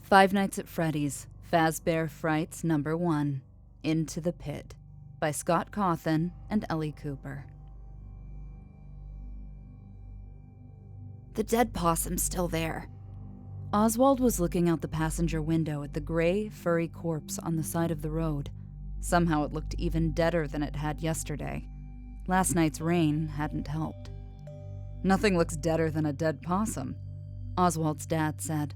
Five Nights at Freddy's, FAZBEAR Frights Number 1, Into the Pit, by Scott Cawthon and Elley Cooper. The dead possum's still there. Oswald was looking out the passenger window at the gray, furry corpse on the side of the road. Somehow it looked even deader than it had yesterday. Last night's rain hadn't helped. "Nothing looks deader than a dead possum," Oswald's dad said.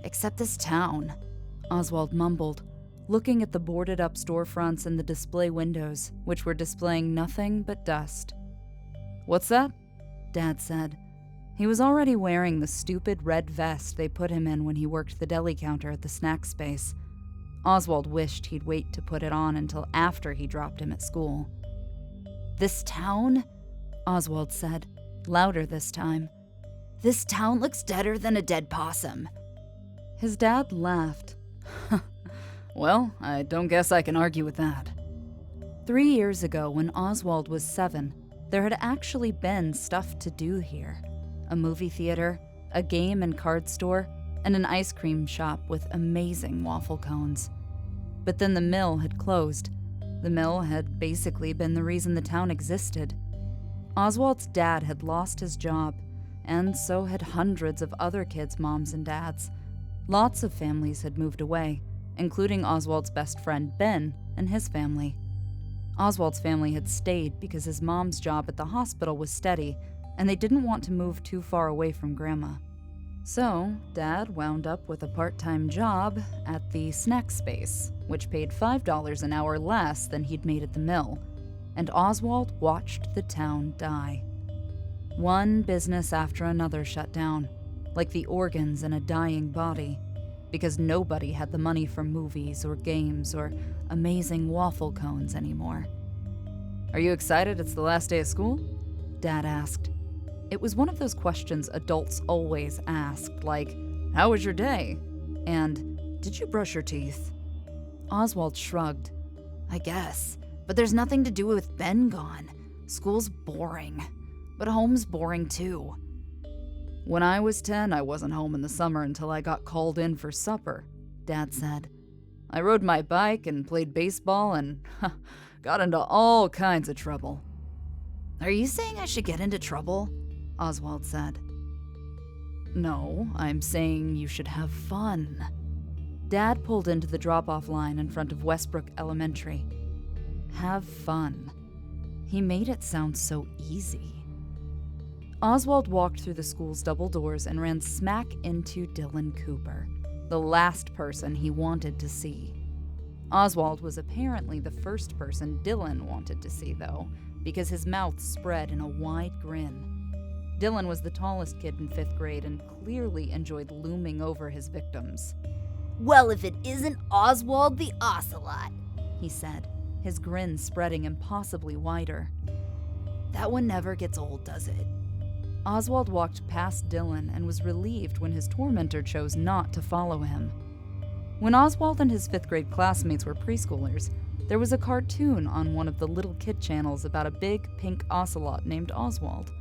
Except this town, Oswald mumbled, looking at the boarded-up storefronts and the display windows, which were displaying nothing but dust. "What's that?" Dad said. He was already wearing the stupid red vest they put him in when he worked the deli counter at the snack space. Oswald wished he'd wait to put it on until after he dropped him at school. "This town," Oswald said, louder this time. "This town looks deader than a dead possum." His dad laughed. "Well, I don't guess I can argue with that." 3 years ago, when Oswald was 7, there had actually been stuff to do here. A movie theater, a game and card store, and an ice cream shop with amazing waffle cones. But then the mill had closed. The mill had basically been the reason the town existed. Oswald's dad had lost his job, and so had hundreds of other kids' moms and dads. Lots of families had moved away, including Oswald's best friend Ben and his family. Oswald's family had stayed because his mom's job at the hospital was steady, and they didn't want to move too far away from Grandma. So, Dad wound up with a part-time job at the snack space, which paid $5 an hour less than he'd made at the mill, and Oswald watched the town die. One business after another shut down, like the organs in a dying body, because nobody had the money for movies or games or amazing waffle cones anymore. "Are you excited it's the last day of school?" Dad asked. It was one of those questions adults always asked, like, "How was your day?" and "Did you brush your teeth?" Oswald shrugged. "I guess, but there's nothing to do with Ben gone. School's boring, but home's boring too." "When I was 10, I wasn't home in the summer until I got called in for supper," Dad said. "I rode my bike and played baseball and got into all kinds of trouble." "Are you saying I should get into trouble?" Oswald said. "No, I'm saying you should have fun." Dad pulled into the drop-off line in front of Westbrook Elementary. Have fun. He made it sound so easy. Oswald walked through the school's double doors and ran smack into Dylan Cooper, the last person he wanted to see. Oswald was apparently the first person Dylan wanted to see, though, because his mouth spread in a wide grin. Dylan was the tallest kid in 5th grade and clearly enjoyed looming over his victims. "Well, if it isn't Oswald the Ocelot," he said, his grin spreading impossibly wider. "That one never gets old, does it?" Oswald walked past Dylan and was relieved when his tormentor chose not to follow him. When Oswald and his 5th grade classmates were preschoolers, there was a cartoon on one of the little kid channels about a big pink ocelot named Oswald.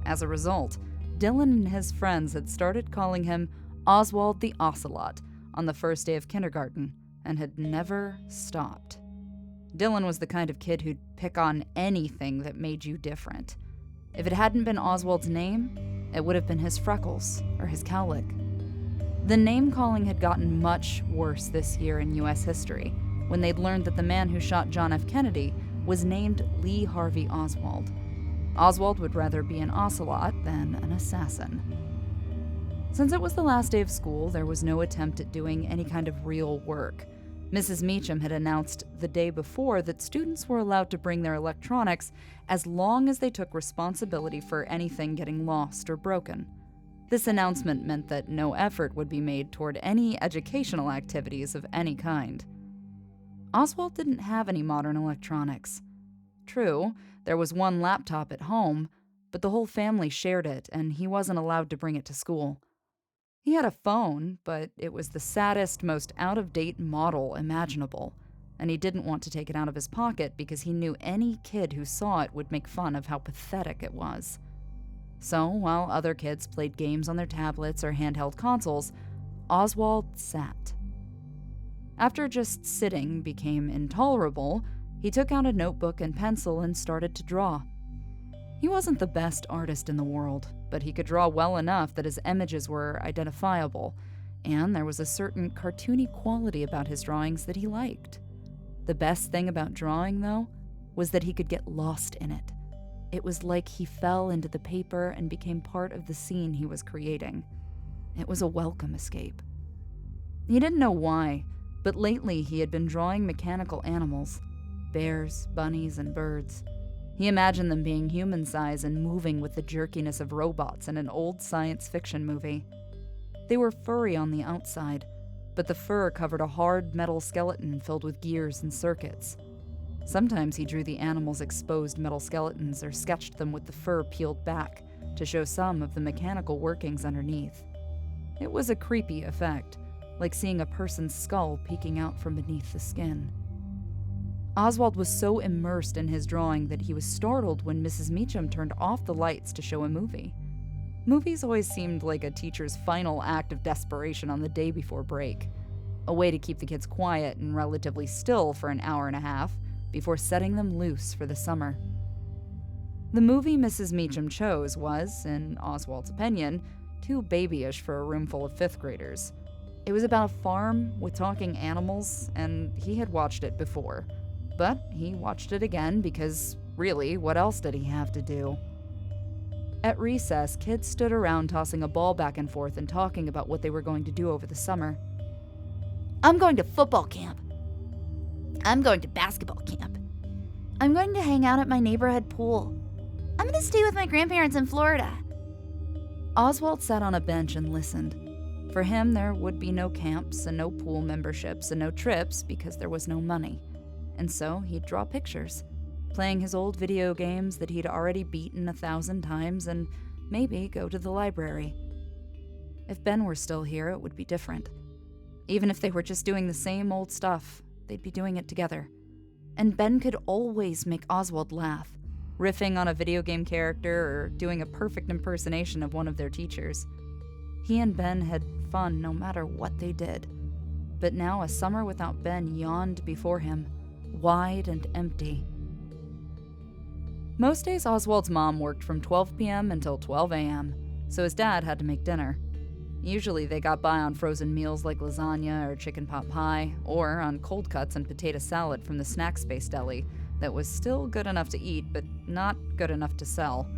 As a result, Dylan and his friends had started calling him Oswald the Ocelot on the first day of kindergarten and had never stopped. Dylan was the kind of kid who'd pick on anything that made you different. If it hadn't been Oswald's name, it would have been his freckles or his cowlick. The name-calling had gotten much worse this year in U.S. history, when they'd learned that the man who shot John F. Kennedy was named Lee Harvey Oswald. Oswald would rather be an ocelot than an assassin. Since it was the last day of school, there was no attempt at doing any kind of real work. Mrs. Meacham had announced the day before that students were allowed to bring their electronics as long as they took responsibility for anything getting lost or broken. This announcement meant that no effort would be made toward any educational activities of any kind. Oswald didn't have any modern electronics. True, there was one laptop at home, but the whole family shared it, and he wasn't allowed to bring it to school. He had a phone, but it was the saddest, most out-of-date model imaginable, and he didn't want to take it out of his pocket because he knew any kid who saw it would make fun of how pathetic it was. So, while other kids played games on their tablets or handheld consoles, Oswald sat. After just sitting became intolerable, he took out a notebook and pencil and started to draw. He wasn't the best artist in the world, but he could draw well enough that his images were identifiable, and there was a certain cartoony quality about his drawings that he liked. The best thing about drawing, though, was that he could get lost in it. It was like he fell into the paper and became part of the scene he was creating. It was a welcome escape. He didn't know why, but lately he had been drawing mechanical animals, bears, bunnies, and birds. He imagined them being human-sized and moving with the jerkiness of robots in an old science fiction movie. They were furry on the outside, but the fur covered a hard metal skeleton filled with gears and circuits. Sometimes he drew the animals' exposed metal skeletons or sketched them with the fur peeled back to show some of the mechanical workings underneath. It was a creepy effect, like seeing a person's skull peeking out from beneath the skin. Oswald was so immersed in his drawing that he was startled when Mrs. Meacham turned off the lights to show a movie. Movies always seemed like a teacher's final act of desperation on the day before break, a way to keep the kids quiet and relatively still for an hour and a half before setting them loose for the summer. The movie Mrs. Meacham chose was, in Oswald's opinion, too babyish for a room full of fifth graders. It was about a farm with talking animals, and he had watched it before. But he watched it again because, really, what else did he have to do? At recess, kids stood around tossing a ball back and forth and talking about what they were going to do over the summer. I'm going to football camp. I'm going to basketball camp. I'm going to hang out at my neighborhood pool. I'm going to stay with my grandparents in Florida. Oswald sat on a bench and listened. For him, there would be no camps and no pool memberships and no trips because there was no money. And so he'd draw pictures, playing his old video games that he'd already beaten 1,000 times, and maybe go to the library. If Ben were still here, it would be different. Even if they were just doing the same old stuff, they'd be doing it together. And Ben could always make Oswald laugh, riffing on a video game character or doing a perfect impersonation of one of their teachers. He and Ben had fun no matter what they did. But now a summer without Ben yawned before him, wide and empty. Most days Oswald's mom worked from 12 p.m. until 12 a.m., so his dad had to make dinner. Usually they got by on frozen meals like lasagna or chicken pot pie, or on cold cuts and potato salad from the snack space deli that was still good enough to eat but not good enough to sell.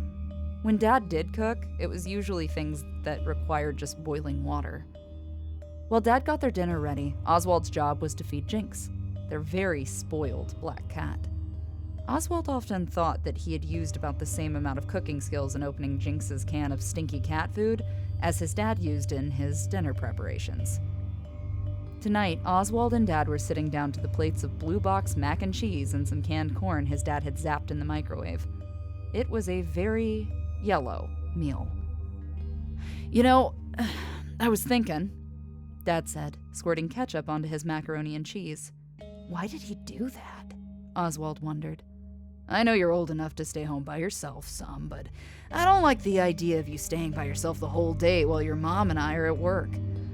When Dad did cook, it was usually things that required just boiling water. While Dad got their dinner ready, Oswald's job was to feed Jinx, their very spoiled black cat. Oswald often thought that he had used about the same amount of cooking skills in opening Jinx's can of stinky cat food as his dad used in his dinner preparations. Tonight, Oswald and Dad were sitting down to the plates of blue box mac and cheese and some canned corn his dad had zapped in the microwave. It was a very yellow meal. "You know, I was thinking," Dad said, squirting ketchup onto his macaroni and cheese. Why did he do that? Oswald wondered. "I know you're old enough to stay home by yourself some, but I don't like the idea of you staying by yourself the whole day while your mom and I are at work.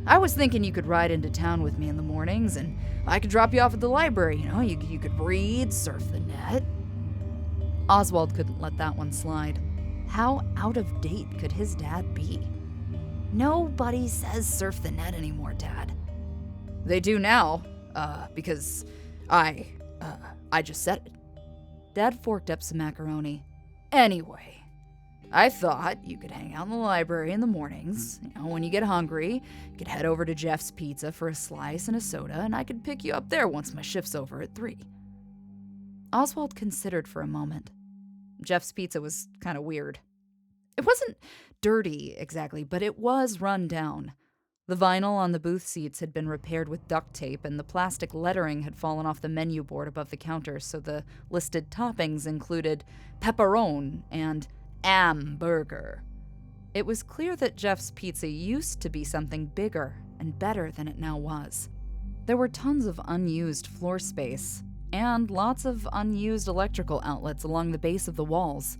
I was thinking you could ride into town with me in the mornings, and I could drop you off at the library. You know, you could read, surf the net." Oswald couldn't let that one slide. How out of date could his dad be? Nobody says surf the net anymore, Dad. "They do now, because I just said it." Dad forked up some macaroni. "Anyway, I thought you could hang out in the library in the mornings. You know, when you get hungry, you could head over to Jeff's Pizza for a slice and a soda, and I could pick you up there once my shift's over at 3. Oswald considered for a moment. Jeff's Pizza was kind of weird. It wasn't dirty exactly, but it was run down. The vinyl on the booth seats had been repaired with duct tape, and the plastic lettering had fallen off the menu board above the counter, so the listed toppings included pepperoni and hamburger. It was clear that Jeff's Pizza used to be something bigger and better than it now was. There were tons of unused floor space, and lots of unused electrical outlets along the base of the walls.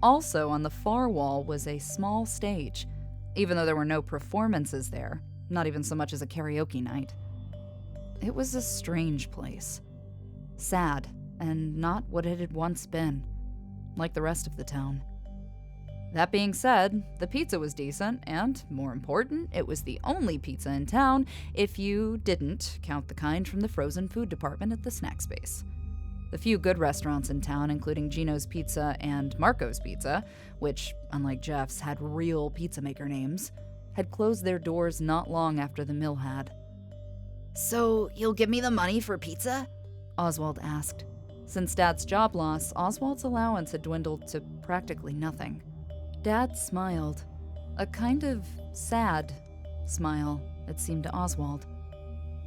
Also, on the far wall was a small stage. Even though there were no performances there, not even so much as a karaoke night. It was a strange place. Sad, and not what it had once been, like the rest of the town. That being said, the pizza was decent, and, more important, it was the only pizza in town if you didn't count the kind from the frozen food department at the snack space. The few good restaurants in town, including Gino's Pizza and Marco's Pizza, which, unlike Jeff's, had real pizza maker names, had closed their doors not long after the mill had. So, you'll give me the money for pizza? Oswald asked. Since Dad's job loss, Oswald's allowance had dwindled to practically nothing. Dad smiled. A kind of sad smile, it seemed to Oswald.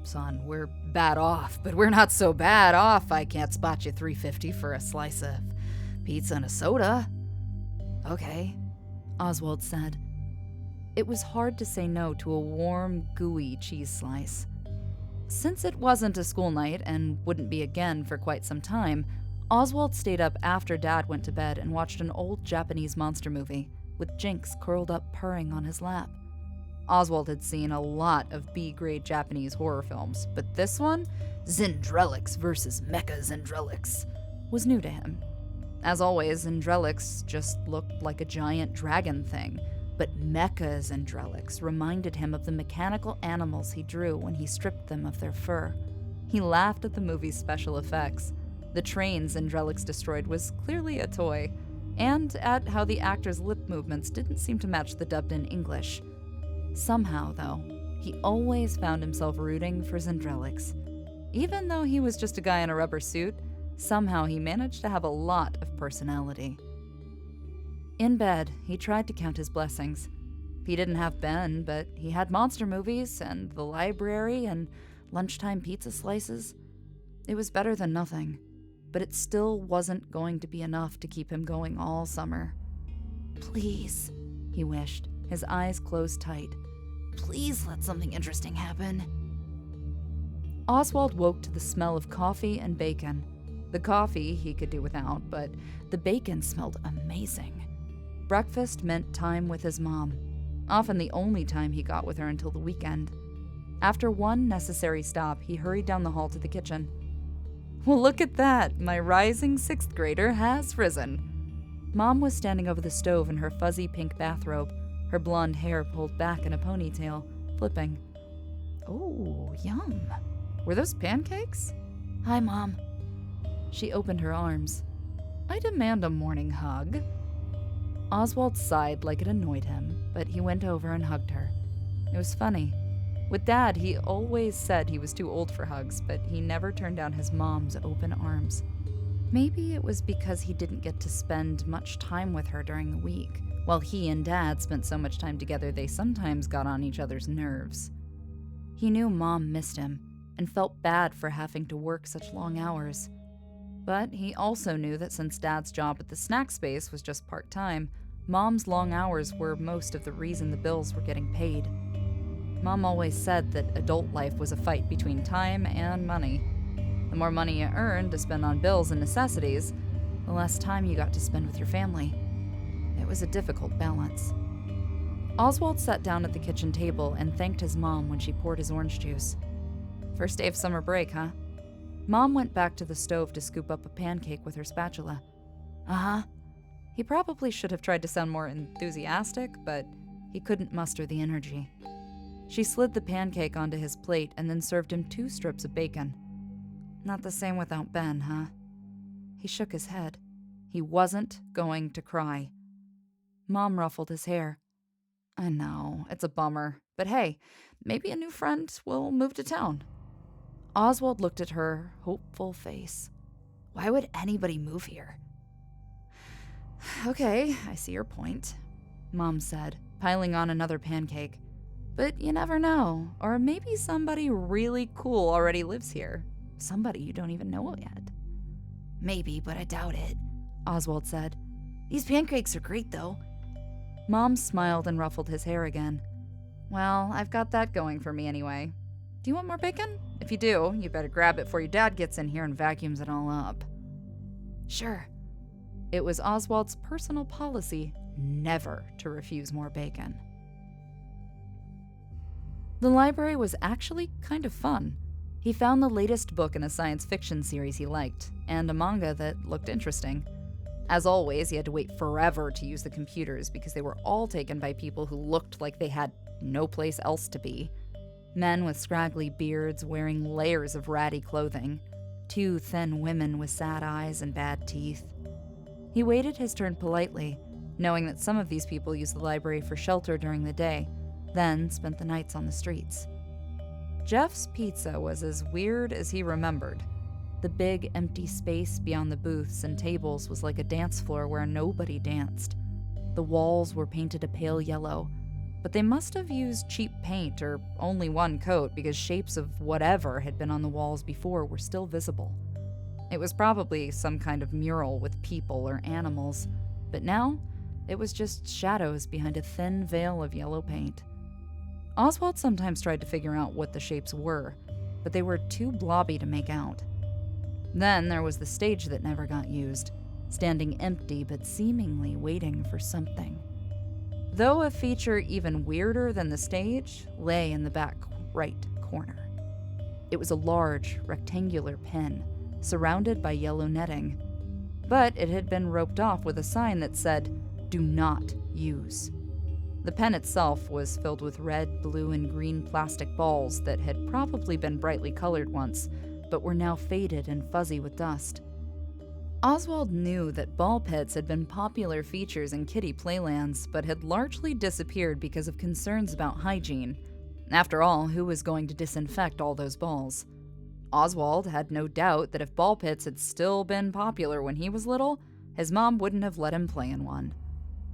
Son, we're bad off, but we're not so bad off I can't spot you $3.50 for a slice of pizza and a soda. Okay, Oswald said. It was hard to say no to a warm, gooey cheese slice. Since it wasn't a school night and wouldn't be again for quite some time, Oswald stayed up after Dad went to bed and watched an old Japanese monster movie, with Jinx curled up purring on his lap. Oswald had seen a lot of B-grade Japanese horror films, but this one, Zindrelix vs. Mecha Zindrelix, was new to him. As always, Zindrelix just looked like a giant dragon thing, but Mecha Zindrelix reminded him of the mechanical animals he drew when he stripped them of their fur. He laughed at the movie's special effects. The train Zindrelix destroyed was clearly a toy, and at how the actor's lip movements didn't seem to match the dubbed-in English. Somehow, though, he always found himself rooting for Zindrelix. Even though he was just a guy in a rubber suit, somehow he managed to have a lot of personality. In bed, he tried to count his blessings. He didn't have Ben, but he had monster movies and the library and lunchtime pizza slices. It was better than nothing, but it still wasn't going to be enough to keep him going all summer. Please, he wished, his eyes closed tight. Please let something interesting happen. Oswald woke to the smell of coffee and bacon. The coffee he could do without, but the bacon smelled amazing. Breakfast meant time with his mom, often the only time he got with her until the weekend. After one necessary stop, he hurried down the hall to the kitchen. Well, look at that! My rising 6th grader has risen. Mom was standing over the stove in her fuzzy pink bathrobe, her blonde hair pulled back in a ponytail, flipping. Oh, yum. Were those pancakes? Hi, Mom. She opened her arms. I demand a morning hug. Oswald sighed like it annoyed him, but he went over and hugged her. It was funny. With Dad, he always said he was too old for hugs, but he never turned down his mom's open arms. Maybe it was because he didn't get to spend much time with her during the week. While he and Dad spent so much time together, they sometimes got on each other's nerves. He knew Mom missed him and felt bad for having to work such long hours. But he also knew that since Dad's job at the snack space was just part-time, Mom's long hours were most of the reason the bills were getting paid. Mom always said that adult life was a fight between time and money. The more money you earned to spend on bills and necessities, the less time you got to spend with your family. It was a difficult balance. Oswald sat down at the kitchen table and thanked his mom when she poured his orange juice. First day of summer break, huh? Mom went back to the stove to scoop up a pancake with her spatula. Uh-huh. He probably should have tried to sound more enthusiastic, but he couldn't muster the energy. She slid the pancake onto his plate and then served him 2 strips of bacon. Not the same without Ben, huh? He shook his head. He wasn't going to cry. Mom ruffled his hair. I know, it's a bummer, but hey, maybe a new friend will move to town. Oswald looked at her hopeful face. Why would anybody move here? Okay, I see your point, Mom said, piling on another pancake. But you never know, or maybe somebody really cool already lives here. Somebody you don't even know yet. Maybe, but I doubt it, Oswald said. These pancakes are great, though. Mom smiled and ruffled his hair again. Well, I've got that going for me anyway. Do you want more bacon? If you do, you better grab it before your dad gets in here and vacuums it all up. Sure. It was Oswald's personal policy never to refuse more bacon. The library was actually kind of fun. He found the latest book in a science fiction series he liked, and a manga that looked interesting. As always, he had to wait forever to use the computers because they were all taken by people who looked like they had no place else to be. Men with scraggly beards wearing layers of ratty clothing. 2 thin women with sad eyes and bad teeth. He waited his turn politely, knowing that some of these people used the library for shelter during the day, then spent the nights on the streets. Jeff's pizza was as weird as he remembered. The big, empty space beyond the booths and tables was like a dance floor where nobody danced. The walls were painted a pale yellow, but they must have used cheap paint or only one coat because shapes of whatever had been on the walls before were still visible. It was probably some kind of mural with people or animals, but now it was just shadows behind a thin veil of yellow paint. Oswald sometimes tried to figure out what the shapes were, but they were too blobby to make out. Then there was the stage that never got used, standing empty but seemingly waiting for something. Though a feature even weirder than the stage lay in the back right corner. It was a large, rectangular pen, surrounded by yellow netting, but it had been roped off with a sign that said, "Do not use." The pen itself was filled with red, blue, and green plastic balls that had probably been brightly colored once, but were now faded and fuzzy with dust. Oswald knew that ball pits had been popular features in kiddie playlands, but had largely disappeared because of concerns about hygiene. After all, who was going to disinfect all those balls? Oswald had no doubt that if ball pits had still been popular when he was little, his mom wouldn't have let him play in one.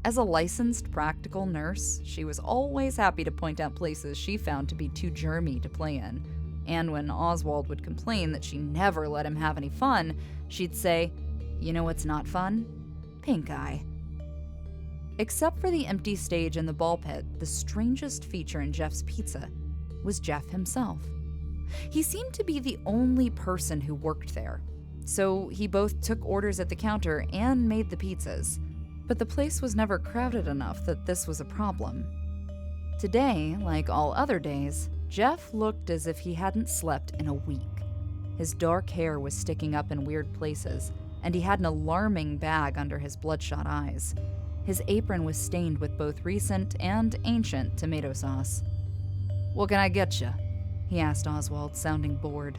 As a licensed practical nurse, she was always happy to point out places she found to be too germy to play in. And when Oswald would complain that she never let him have any fun, she'd say, "You know what's not fun? Pink eye." Except for the empty stage and the ball pit, the strangest feature in Jeff's pizza was Jeff himself. He seemed to be the only person who worked there, so he both took orders at the counter and made the pizzas. But the place was never crowded enough that this was a problem. Today, like all other days, Jeff looked as if he hadn't slept in a week. His dark hair was sticking up in weird places, and he had an alarming bag under his bloodshot eyes. His apron was stained with both recent and ancient tomato sauce. "What can I get you?" he asked Oswald, sounding bored.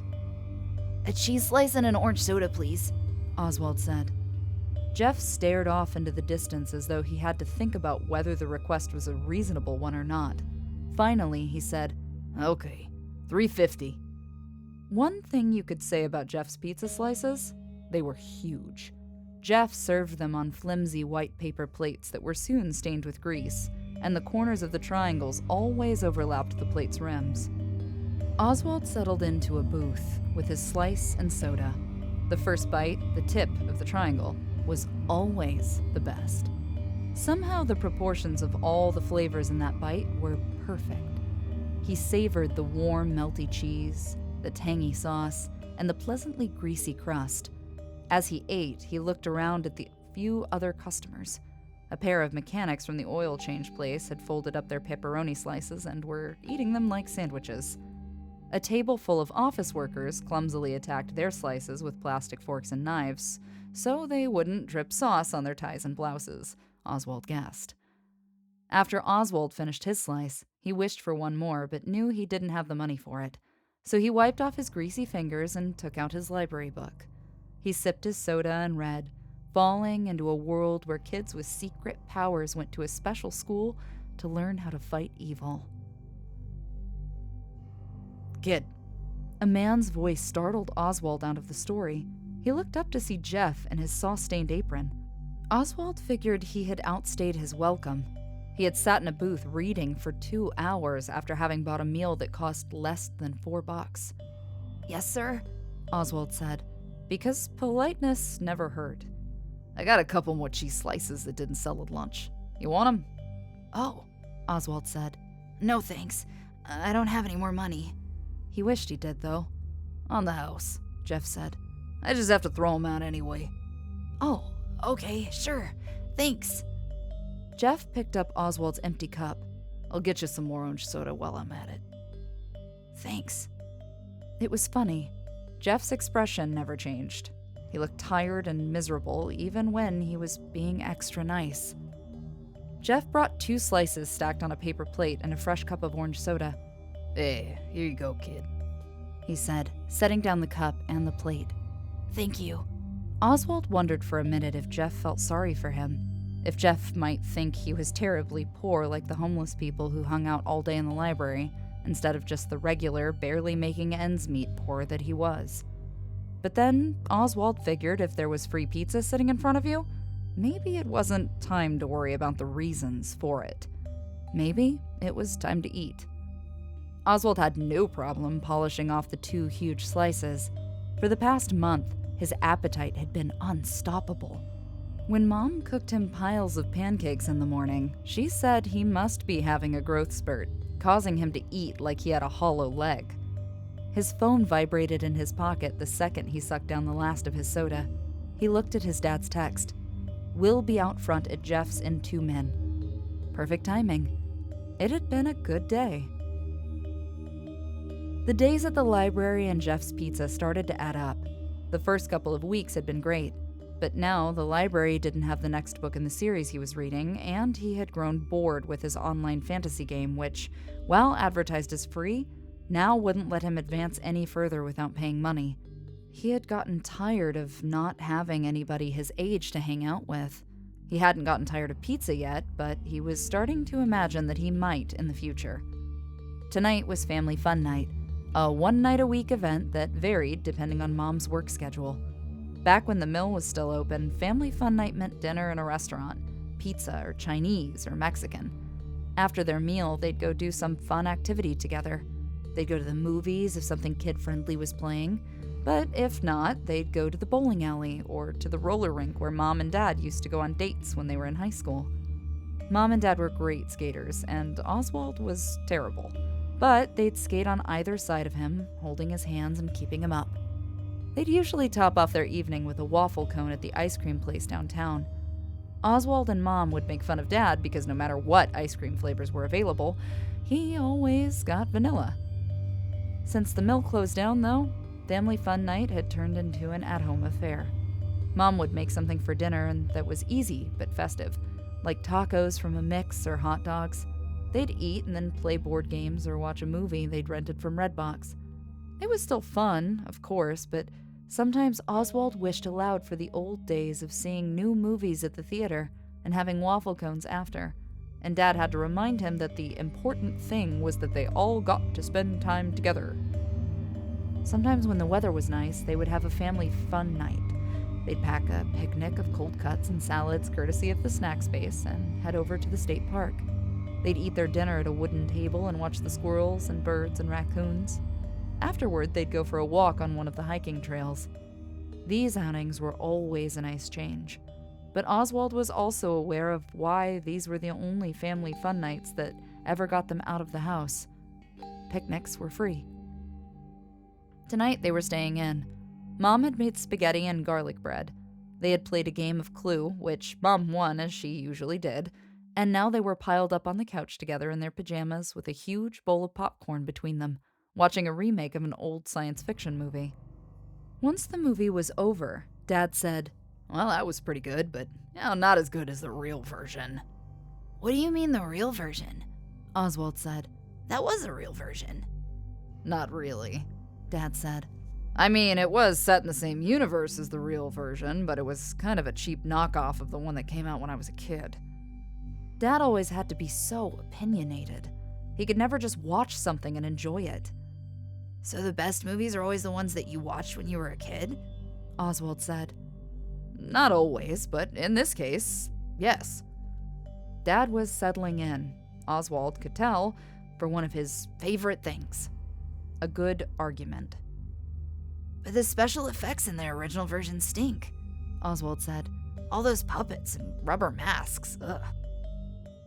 A cheese slice and an orange soda, please, Oswald said. Jeff stared off into the distance as though he had to think about whether the request was a reasonable one or not. Finally, he said, "Okay, $3.50. One thing you could say about Jeff's pizza slices, they were huge. Jeff served them on flimsy white paper plates that were soon stained with grease, and the corners of the triangles always overlapped the plate's rims. Oswald settled into a booth with his slice and soda. The first bite, the tip of the triangle, was always the best. Somehow the proportions of all the flavors in that bite were perfect. He savored the warm, melty cheese, the tangy sauce, and the pleasantly greasy crust. As he ate, he looked around at the few other customers. A pair of mechanics from the oil change place had folded up their pepperoni slices and were eating them like sandwiches. A table full of office workers clumsily attacked their slices with plastic forks and knives, so they wouldn't drip sauce on their ties and blouses, Oswald guessed. After Oswald finished his slice, he wished for one more but knew he didn't have the money for it. So he wiped off his greasy fingers and took out his library book. He sipped his soda and read, falling into a world where kids with secret powers went to a special school to learn how to fight evil. "Kid." A man's voice startled Oswald out of the story. He looked up to see Jeff in his sauce-stained apron. Oswald figured he had outstayed his welcome. He had sat in a booth reading for 2 hours after having bought a meal that cost less than $4. Yes, sir, Oswald said, because politeness never hurt. "I got a couple more cheese slices that didn't sell at lunch. You want them?" Oh, Oswald said. "No thanks. I don't have any more money." He wished he did, though. "On the house," Jeff said. "I just have to throw them out anyway." "Oh, okay, sure. Thanks." Jeff picked up Oswald's empty cup. "I'll get you some more orange soda while I'm at it." Thanks. It was funny. Jeff's expression never changed. He looked tired and miserable even when he was being extra nice. Jeff brought 2 slices stacked on a paper plate and a fresh cup of orange soda. Hey, here you go, kid. He said, setting down the cup and the plate. Thank you. Oswald wondered for a minute if Jeff felt sorry for him. If Jeff might think he was terribly poor like the homeless people who hung out all day in the library, instead of just the regular, barely making ends meet poor that he was. But then Oswald figured if there was free pizza sitting in front of you, maybe it wasn't time to worry about the reasons for it. Maybe it was time to eat. Oswald had no problem polishing off the 2 huge slices. For the past month, his appetite had been unstoppable. When Mom cooked him piles of pancakes in the morning, she said he must be having a growth spurt, causing him to eat like he had a hollow leg. His phone vibrated in his pocket the second he sucked down the last of his soda. He looked at his dad's text. "Will be out front at Jeff's in 2 min." Perfect timing. It had been a good day. The days at the library and Jeff's Pizza started to add up. The first couple of weeks had been great, but now the library didn't have the next book in the series he was reading, and he had grown bored with his online fantasy game, which, while advertised as free, now wouldn't let him advance any further without paying money. He had gotten tired of not having anybody his age to hang out with. He hadn't gotten tired of pizza yet, but he was starting to imagine that he might in the future. Tonight was family fun night, a 1-night-a-week event that varied depending on Mom's work schedule. Back when the mill was still open, family fun night meant dinner in a restaurant, pizza or Chinese or Mexican. After their meal, they'd go do some fun activity together. They'd go to the movies if something kid-friendly was playing, but if not, they'd go to the bowling alley or to the roller rink where Mom and Dad used to go on dates when they were in high school. Mom and Dad were great skaters, and Oswald was terrible, but they'd skate on either side of him, holding his hands and keeping him up. They'd usually top off their evening with a waffle cone at the ice cream place downtown. Oswald and Mom would make fun of Dad because no matter what ice cream flavors were available, he always got vanilla. Since the mill closed down, though, family fun night had turned into an at-home affair. Mom would make something for dinner and that was easy but festive, like tacos from a mix or hot dogs. They'd eat and then play board games or watch a movie they'd rented from Redbox. It was still fun, of course, but sometimes Oswald wished aloud for the old days of seeing new movies at the theater and having waffle cones after. And Dad had to remind him that the important thing was that they all got to spend time together. Sometimes when the weather was nice, they would have a family fun night. They'd pack a picnic of cold cuts and salads courtesy of the snack space and head over to the state park. They'd eat their dinner at a wooden table and watch the squirrels and birds and raccoons. Afterward, they'd go for a walk on one of the hiking trails. These outings were always a nice change. But Oswald was also aware of why these were the only family fun nights that ever got them out of the house. Picnics were free. Tonight they were staying in. Mom had made spaghetti and garlic bread. They had played a game of Clue, which Mom won as she usually did, and now they were piled up on the couch together in their pajamas with a huge bowl of popcorn between them, watching a remake of an old science fiction movie. Once the movie was over, Dad said, "Well, that was pretty good, but not as good as the real version." What do you mean the real version? Oswald said. That was the real version. "Not really," Dad said. "I mean, it was set in the same universe as the real version, but it was kind of a cheap knockoff of the one that came out when I was a kid." Dad always had to be so opinionated. He could never just watch something and enjoy it. So the best movies are always the ones that you watched when you were a kid? Oswald said. "Not always, but in this case, yes." Dad was settling in, Oswald could tell, for one of his favorite things. A good argument. But the special effects in the original version stink, Oswald said. All those puppets and rubber masks, ugh.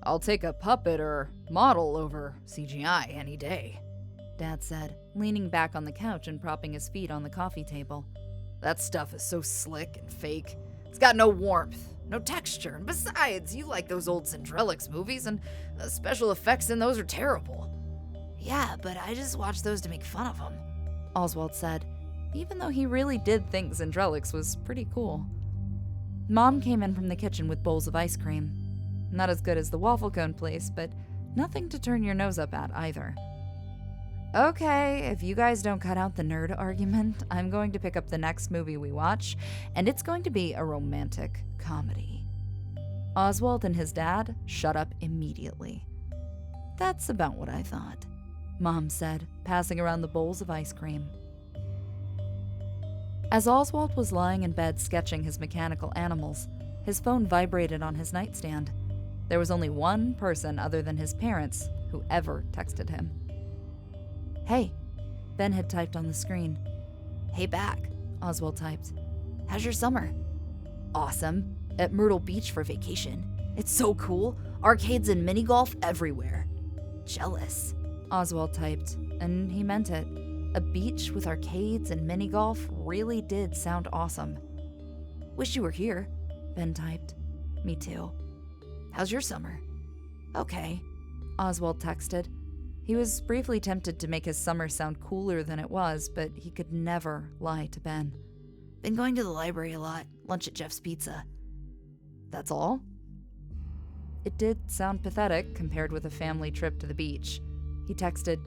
"I'll take a puppet or model over CGI any day," Dad said, leaning back on the couch and propping his feet on the coffee table. "That stuff is so slick and fake. It's got no warmth, no texture, and besides, you like those old Centrelix movies, and the special effects in those are terrible." Yeah, but I just watch those to make fun of them, Oswald said, even though he really did think Zandrelix was pretty cool. Mom came in from the kitchen with bowls of ice cream. Not as good as the waffle cone place, but nothing to turn your nose up at either. Okay, if you guys don't cut out the nerd argument, I'm going to pick up the next movie we watch, and it's going to be a romantic comedy. Oswald and his dad shut up immediately. That's about what I thought, Mom said, passing around the bowls of ice cream. As Oswald was lying in bed sketching his mechanical animals, his phone vibrated on his nightstand. There was only one person other than his parents who ever texted him. Hey, Ben had typed on the screen. Hey, back, Oswald typed. How's your summer? Awesome. At Myrtle Beach for vacation. It's so cool. Arcades and mini golf everywhere. Jealous, Oswald typed, and he meant it. A beach with arcades and mini golf really did sound awesome. Wish you were here, Ben typed. Me too. How's your summer? Okay, Oswald texted. He was briefly tempted to make his summer sound cooler than it was, but he could never lie to Ben. Been going to the library a lot. Lunch at Jeff's Pizza. That's all? It did sound pathetic compared with a family trip to the beach. He texted,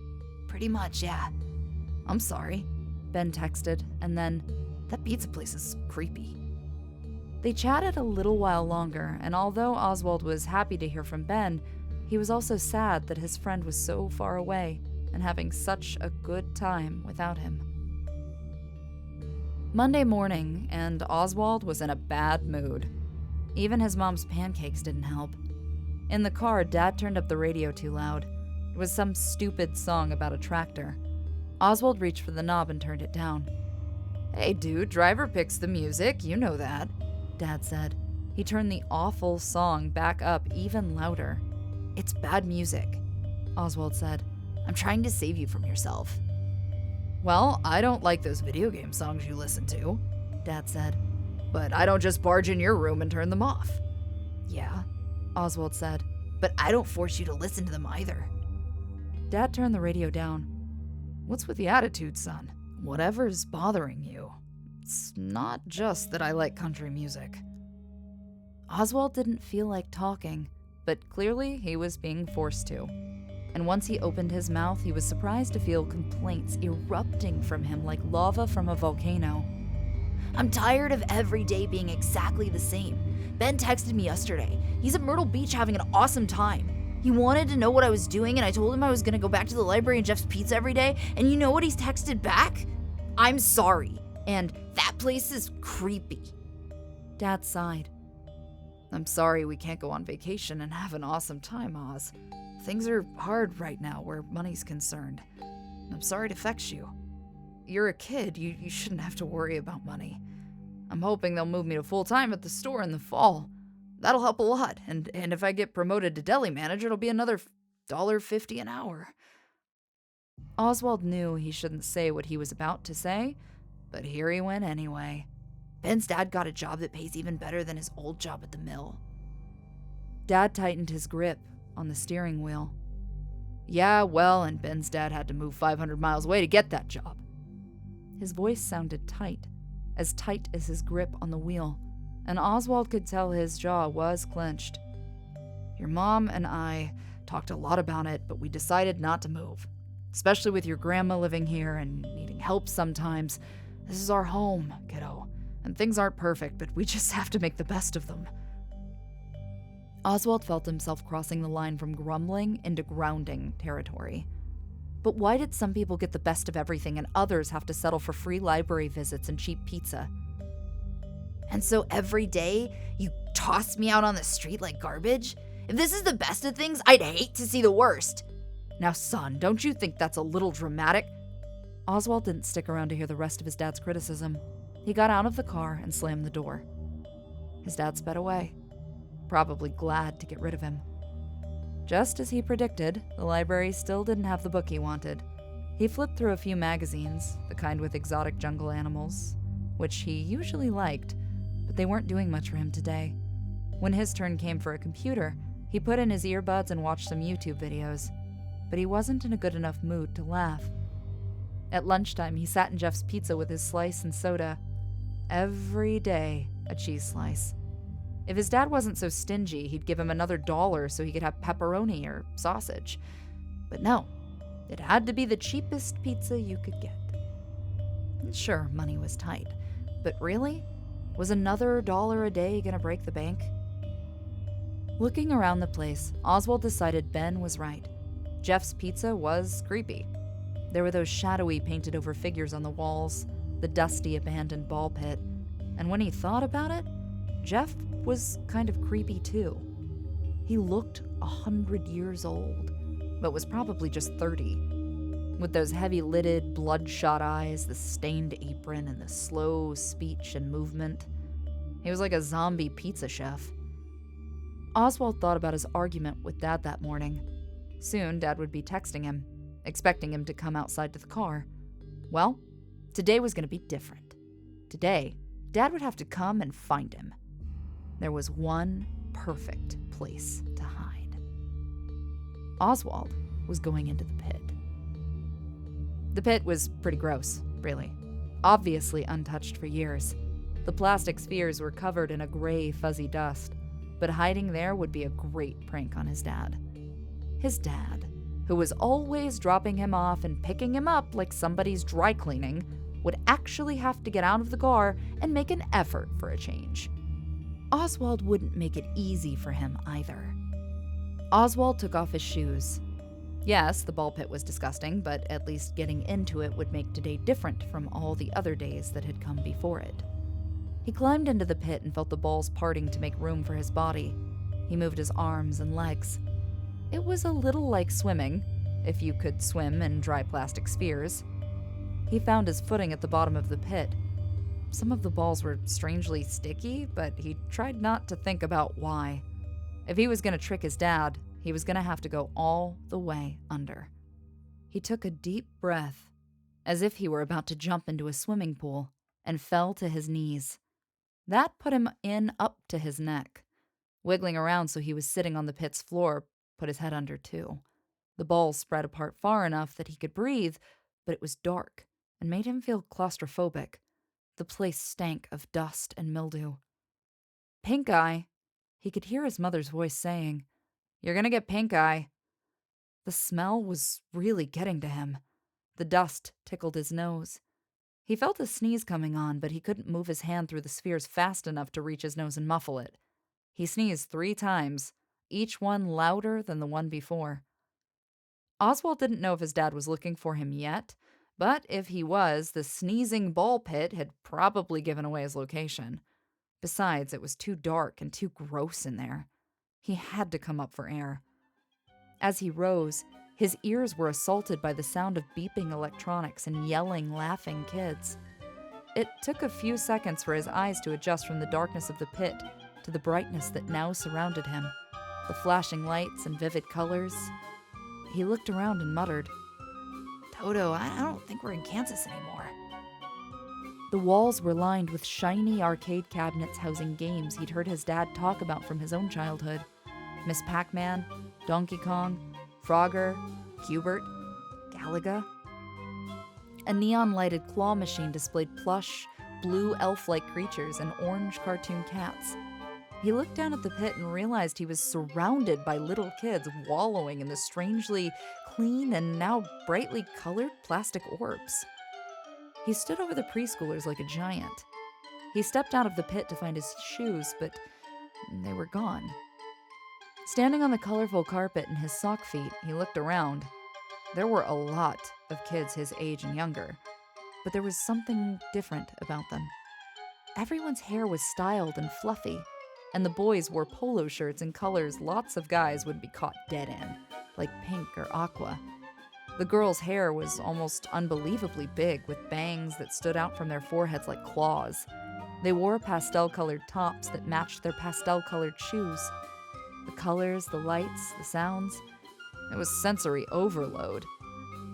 Pretty much, yeah. I'm sorry, Ben texted, and then, that pizza place is creepy. They chatted a little while longer, and although Oswald was happy to hear from Ben, he was also sad that his friend was so far away and having such a good time without him. Monday morning, and Oswald was in a bad mood. Even his mom's pancakes didn't help. In the car, Dad turned up the radio too loud. It was some stupid song about a tractor. Oswald reached for the knob and turned it down. Hey dude, driver picks the music, you know that, Dad said. He turned the awful song back up even louder. It's bad music, Oswald said. I'm trying to save you from yourself. Well, I don't like those video game songs you listen to, Dad said. But I don't just barge in your room and turn them off. Yeah, Oswald said. But I don't force you to listen to them either. Dad turned the radio down. What's with the attitude, son? Whatever's bothering you. It's not just that I like country music. Oswald didn't feel like talking, but clearly he was being forced to. And once he opened his mouth, he was surprised to feel complaints erupting from him like lava from a volcano. I'm tired of every day being exactly the same. Ben texted me yesterday. He's at Myrtle Beach having an awesome time. He wanted to know what I was doing, and I told him I was going to go back to the library and Jeff's Pizza every day, and you know what he's texted back? I'm sorry, and that place is creepy. Dad sighed. I'm sorry we can't go on vacation and have an awesome time, Oz. Things are hard right now where money's concerned. I'm sorry to vex you. You're a kid, you shouldn't have to worry about money. I'm hoping they'll move me to full-time at the store in the fall. That'll help a lot, and if I get promoted to deli manager, it'll be another $1.50 an hour. Oswald knew he shouldn't say what he was about to say, but here he went anyway. Ben's dad got a job that pays even better than his old job at the mill. Dad tightened his grip on the steering wheel. Yeah, well, and Ben's dad had to move 500 miles away to get that job. His voice sounded tight as his grip on the wheel, and Oswald could tell his jaw was clenched. Your mom and I talked a lot about it, but we decided not to move. Especially with your grandma living here and needing help sometimes. This is our home, kiddo. And things aren't perfect, but we just have to make the best of them. Oswald felt himself crossing the line from grumbling into grounding territory. But why did some people get the best of everything and others have to settle for free library visits and cheap pizza? And so every day, you toss me out on the street like garbage? If this is the best of things, I'd hate to see the worst. Now, son, don't you think that's a little dramatic? Oswald didn't stick around to hear the rest of his dad's criticism. He got out of the car and slammed the door. His dad sped away, probably glad to get rid of him. Just as he predicted, the library still didn't have the book he wanted. He flipped through a few magazines, the kind with exotic jungle animals, which he usually liked, but they weren't doing much for him today. When his turn came for a computer, he put in his earbuds and watched some YouTube videos. but he wasn't in a good enough mood to laugh. At lunchtime, he sat in Jeff's Pizza with his slice and soda. Every day, a cheese slice. If his dad wasn't so stingy, he'd give him another $1 so he could have pepperoni or sausage. But no, it had to be the cheapest pizza you could get. Sure, money was tight, but really? Was another $1 a day gonna break the bank? Looking around the place, Oswald decided Ben was right. Jeff's Pizza was creepy. There were those shadowy painted over figures on the walls, the dusty abandoned ball pit, and when he thought about it, Jeff was kind of creepy too. He looked 100 years old, but was probably just 30. With those heavy-lidded, bloodshot eyes, the stained apron, and the slow speech and movement. He was like a zombie pizza chef. Oswald thought about his argument with Dad that morning. Soon, Dad would be texting him, expecting him to come outside to the car. Well, today was going to be different. Today, Dad would have to come and find him. There was one perfect place to hide. Oswald was going into the pit. The pit was pretty gross, really. Obviously untouched for years. The plastic spheres were covered in a gray, fuzzy dust, but hiding there would be a great prank on his dad. His dad, who was always dropping him off and picking him up like somebody's dry cleaning, would actually have to get out of the car and make an effort for a change. Oswald wouldn't make it easy for him either. Oswald took off his shoes. Yes, the ball pit was disgusting, but at least getting into it would make today different from all the other days that had come before it. He climbed into the pit and felt the balls parting to make room for his body. He moved his arms and legs. It was a little like swimming, if you could swim in dry plastic spheres. He found his footing at the bottom of the pit. Some of the balls were strangely sticky, but he tried not to think about why. If he was going to trick his dad, he was going to have to go all the way under. He took a deep breath, as if he were about to jump into a swimming pool, and fell to his knees. That put him in up to his neck. Wiggling around so he was sitting on the pit's floor put his head under too. The balls spread apart far enough that he could breathe, but it was dark and made him feel claustrophobic. The place stank of dust and mildew. Pink eye, he could hear his mother's voice saying. You're gonna get pink eye. The smell was really getting to him. The dust tickled his nose. He felt a sneeze coming on, but he couldn't move his hand through the spheres fast enough to reach his nose and muffle it. He sneezed 3 times, each one louder than the one before. Oswald didn't know if his dad was looking for him yet, but if he was, the sneezing ball pit had probably given away his location. Besides, it was too dark and too gross in there. He had to come up for air. As he rose, his ears were assaulted by the sound of beeping electronics and yelling, laughing kids. It took a few seconds for his eyes to adjust from the darkness of the pit to the brightness that now surrounded him, the flashing lights and vivid colors. He looked around and muttered, Toto, I don't think we're in Kansas anymore. The walls were lined with shiny arcade cabinets housing games he'd heard his dad talk about from his own childhood. Miss Pac-Man, Donkey Kong, Frogger, Hubert, Galaga. A neon-lighted claw machine displayed plush, blue elf-like creatures and orange cartoon cats. He looked down at the pit and realized he was surrounded by little kids wallowing in the strangely clean and now brightly colored plastic orbs. He stood over the preschoolers like a giant. He stepped out of the pit to find his shoes, but they were gone. Standing on the colorful carpet in his sock feet, he looked around. There were a lot of kids his age and younger, but there was something different about them. Everyone's hair was styled and fluffy, and the boys wore polo shirts in colors lots of guys would be caught dead in, like pink or aqua. The girls' hair was almost unbelievably big, with bangs that stood out from their foreheads like claws. They wore pastel-colored tops that matched their pastel-colored shoes. The colors, the lights, the sounds. It was sensory overload.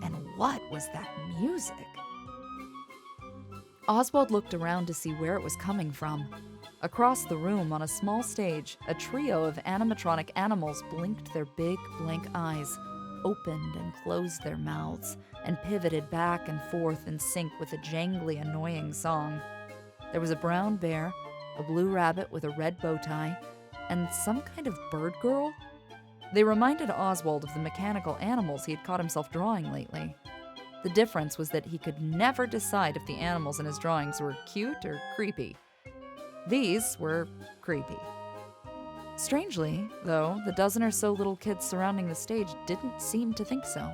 And what was that music? Oswald looked around to see where it was coming from. Across the room, on a small stage, a trio of animatronic animals blinked their big, blank eyes, opened and closed their mouths and pivoted back and forth in sync with a jangly, annoying song. There was a brown bear, a blue rabbit with a red bow tie, and some kind of bird girl. They reminded Oswald of the mechanical animals he had caught himself drawing lately. The difference was that he could never decide if the animals in his drawings were cute or creepy. These were creepy. Strangely, though, the dozen or so little kids surrounding the stage didn't seem to think so.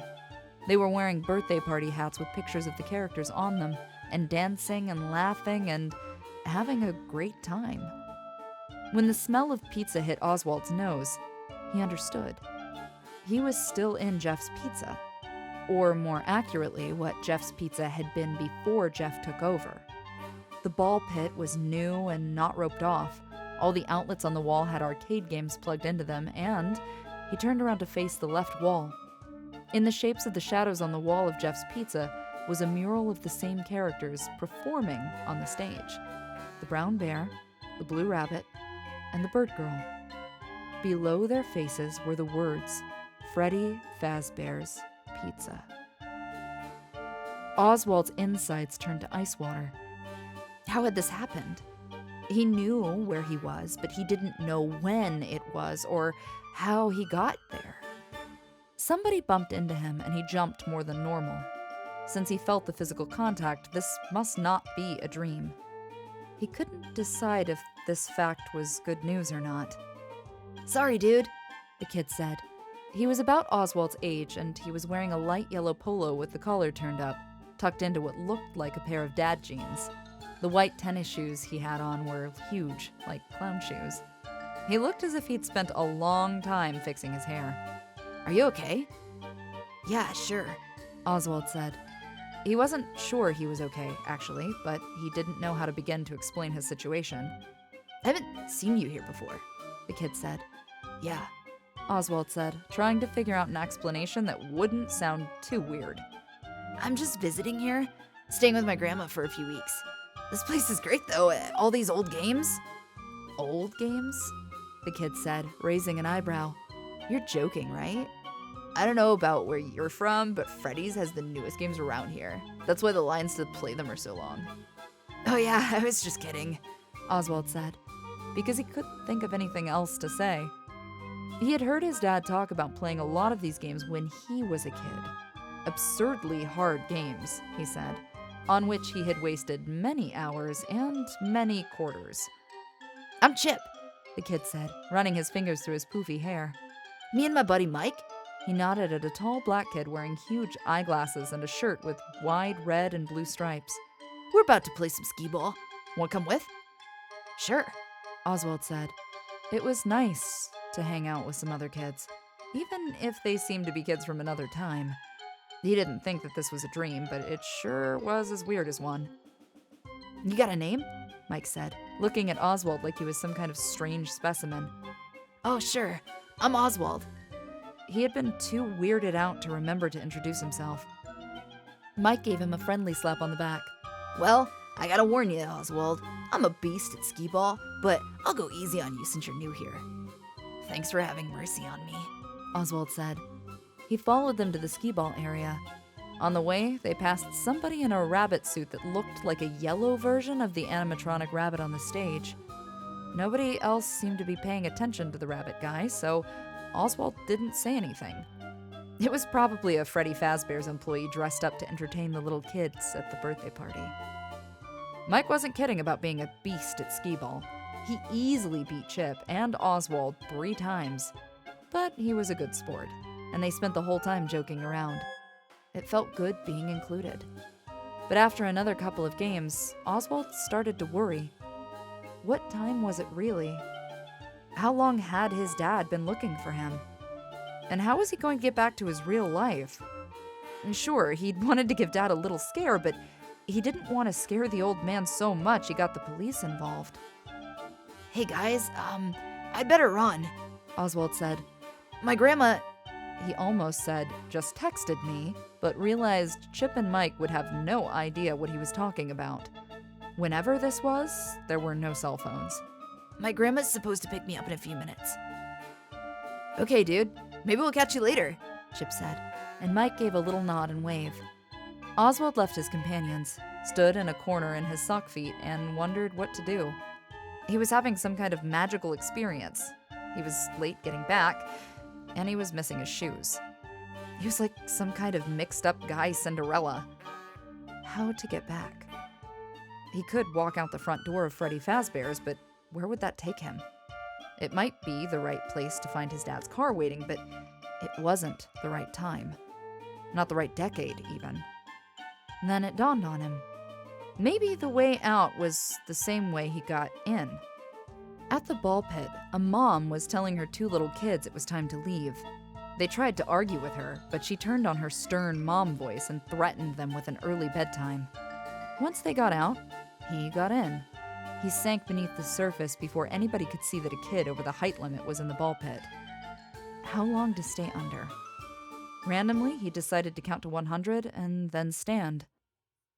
They were wearing birthday party hats with pictures of the characters on them, and dancing and laughing and having a great time. When the smell of pizza hit Oswald's nose, he understood. He was still in Jeff's Pizza, or more accurately, what Jeff's Pizza had been before Jeff took over. The ball pit was new and not roped off. All the outlets on the wall had arcade games plugged into them, and he turned around to face the left wall. In the shapes of the shadows on the wall of Jeff's Pizza was a mural of the same characters performing on the stage. The brown bear, the blue rabbit, and the bird girl. Below their faces were the words, Freddy FAZBEAR's Pizza. Oswald's insides turned to ice water. How had this happened? He knew where he was, but he didn't know when it was or how he got there. Somebody bumped into him and he jumped more than normal. Since he felt the physical contact, this must not be a dream. He couldn't decide if this fact was good news or not. Sorry, dude, the kid said. He was about Oswald's age, and he was wearing a light yellow polo with the collar turned up, tucked into what looked like a pair of dad jeans. The white tennis shoes he had on were huge, like clown shoes. He looked as if he'd spent a long time fixing his hair. Are you okay? Yeah, sure, Oswald said. He wasn't sure he was okay, actually, but he didn't know how to begin to explain his situation. I haven't seen you here before, the kid said. Yeah, Oswald said, trying to figure out an explanation that wouldn't sound too weird. I'm just visiting here, staying with my grandma for a few weeks. This place is great, though. All these old games. Old games? The kid said, raising an eyebrow. You're joking, right? I don't know about where you're from, but Freddy's has the newest games around here. That's why the lines to play them are so long. Oh yeah, I was just kidding, Oswald said, because he couldn't think of anything else to say. He had heard his dad talk about playing a lot of these games when he was a kid. Absurdly hard games, he said, on which he had wasted many hours and many quarters. I'm Chip, the kid said, running his fingers through his poofy hair. Me and my buddy Mike. He nodded at a tall black kid wearing huge eyeglasses and a shirt with wide red and blue stripes. We're about to play some skee-ball. Want to come with? Sure, Oswald said. It was nice to hang out with some other kids, even if they seemed to be kids from another time. He didn't think that this was a dream, but it sure was as weird as one. You got a name? Mike said, looking at Oswald like he was some kind of strange specimen. Oh, sure. I'm Oswald. He had been too weirded out to remember to introduce himself. Mike gave him a friendly slap on the back. Well, I gotta warn you, Oswald. I'm a beast at skee-ball, but I'll go easy on you since you're new here. Thanks for having mercy on me, Oswald said. He followed them to the skee-ball area. On the way, they passed somebody in a rabbit suit that looked like a yellow version of the animatronic rabbit on the stage. Nobody else seemed to be paying attention to the rabbit guy, so Oswald didn't say anything. It was probably a Freddy FAZBEAR's employee dressed up to entertain the little kids at the birthday party. Mike wasn't kidding about being a beast at skee-ball. He easily beat Chip and Oswald 3 times. But he was a good sport, and they spent the whole time joking around. It felt good being included. But after another couple of games, Oswald started to worry. What time was it really? How long had his dad been looking for him? And how was he going to get back to his real life? And sure, he'd wanted to give Dad a little scare, but he didn't want to scare the old man so much he got the police involved. Hey guys, I'd better run, Oswald said. My grandma... He almost said, just texted me, but realized Chip and Mike would have no idea what he was talking about. Whenever this was, there were no cell phones. My grandma's supposed to pick me up in a few minutes. Okay, dude. Maybe we'll catch you later. Chip said, and Mike gave a little nod and wave. Oswald left his companions, stood in a corner in his sock feet, and wondered what to do. He was having some kind of magical experience. He was late getting back, and he was missing his shoes. He was like some kind of mixed-up guy Cinderella. How to get back? He could walk out the front door of Freddy FAZBEAR's, but where would that take him? It might be the right place to find his dad's car waiting, but it wasn't the right time. Not the right decade, even. And then it dawned on him. Maybe the way out was the same way he got in. At the ball pit, a mom was telling her 2 little kids it was time to leave. They tried to argue with her, but she turned on her stern mom voice and threatened them with an early bedtime. Once they got out, he got in. He sank beneath the surface before anybody could see that a kid over the height limit was in the ball pit. How long to stay under? Randomly, he decided to count to 100 and then stand.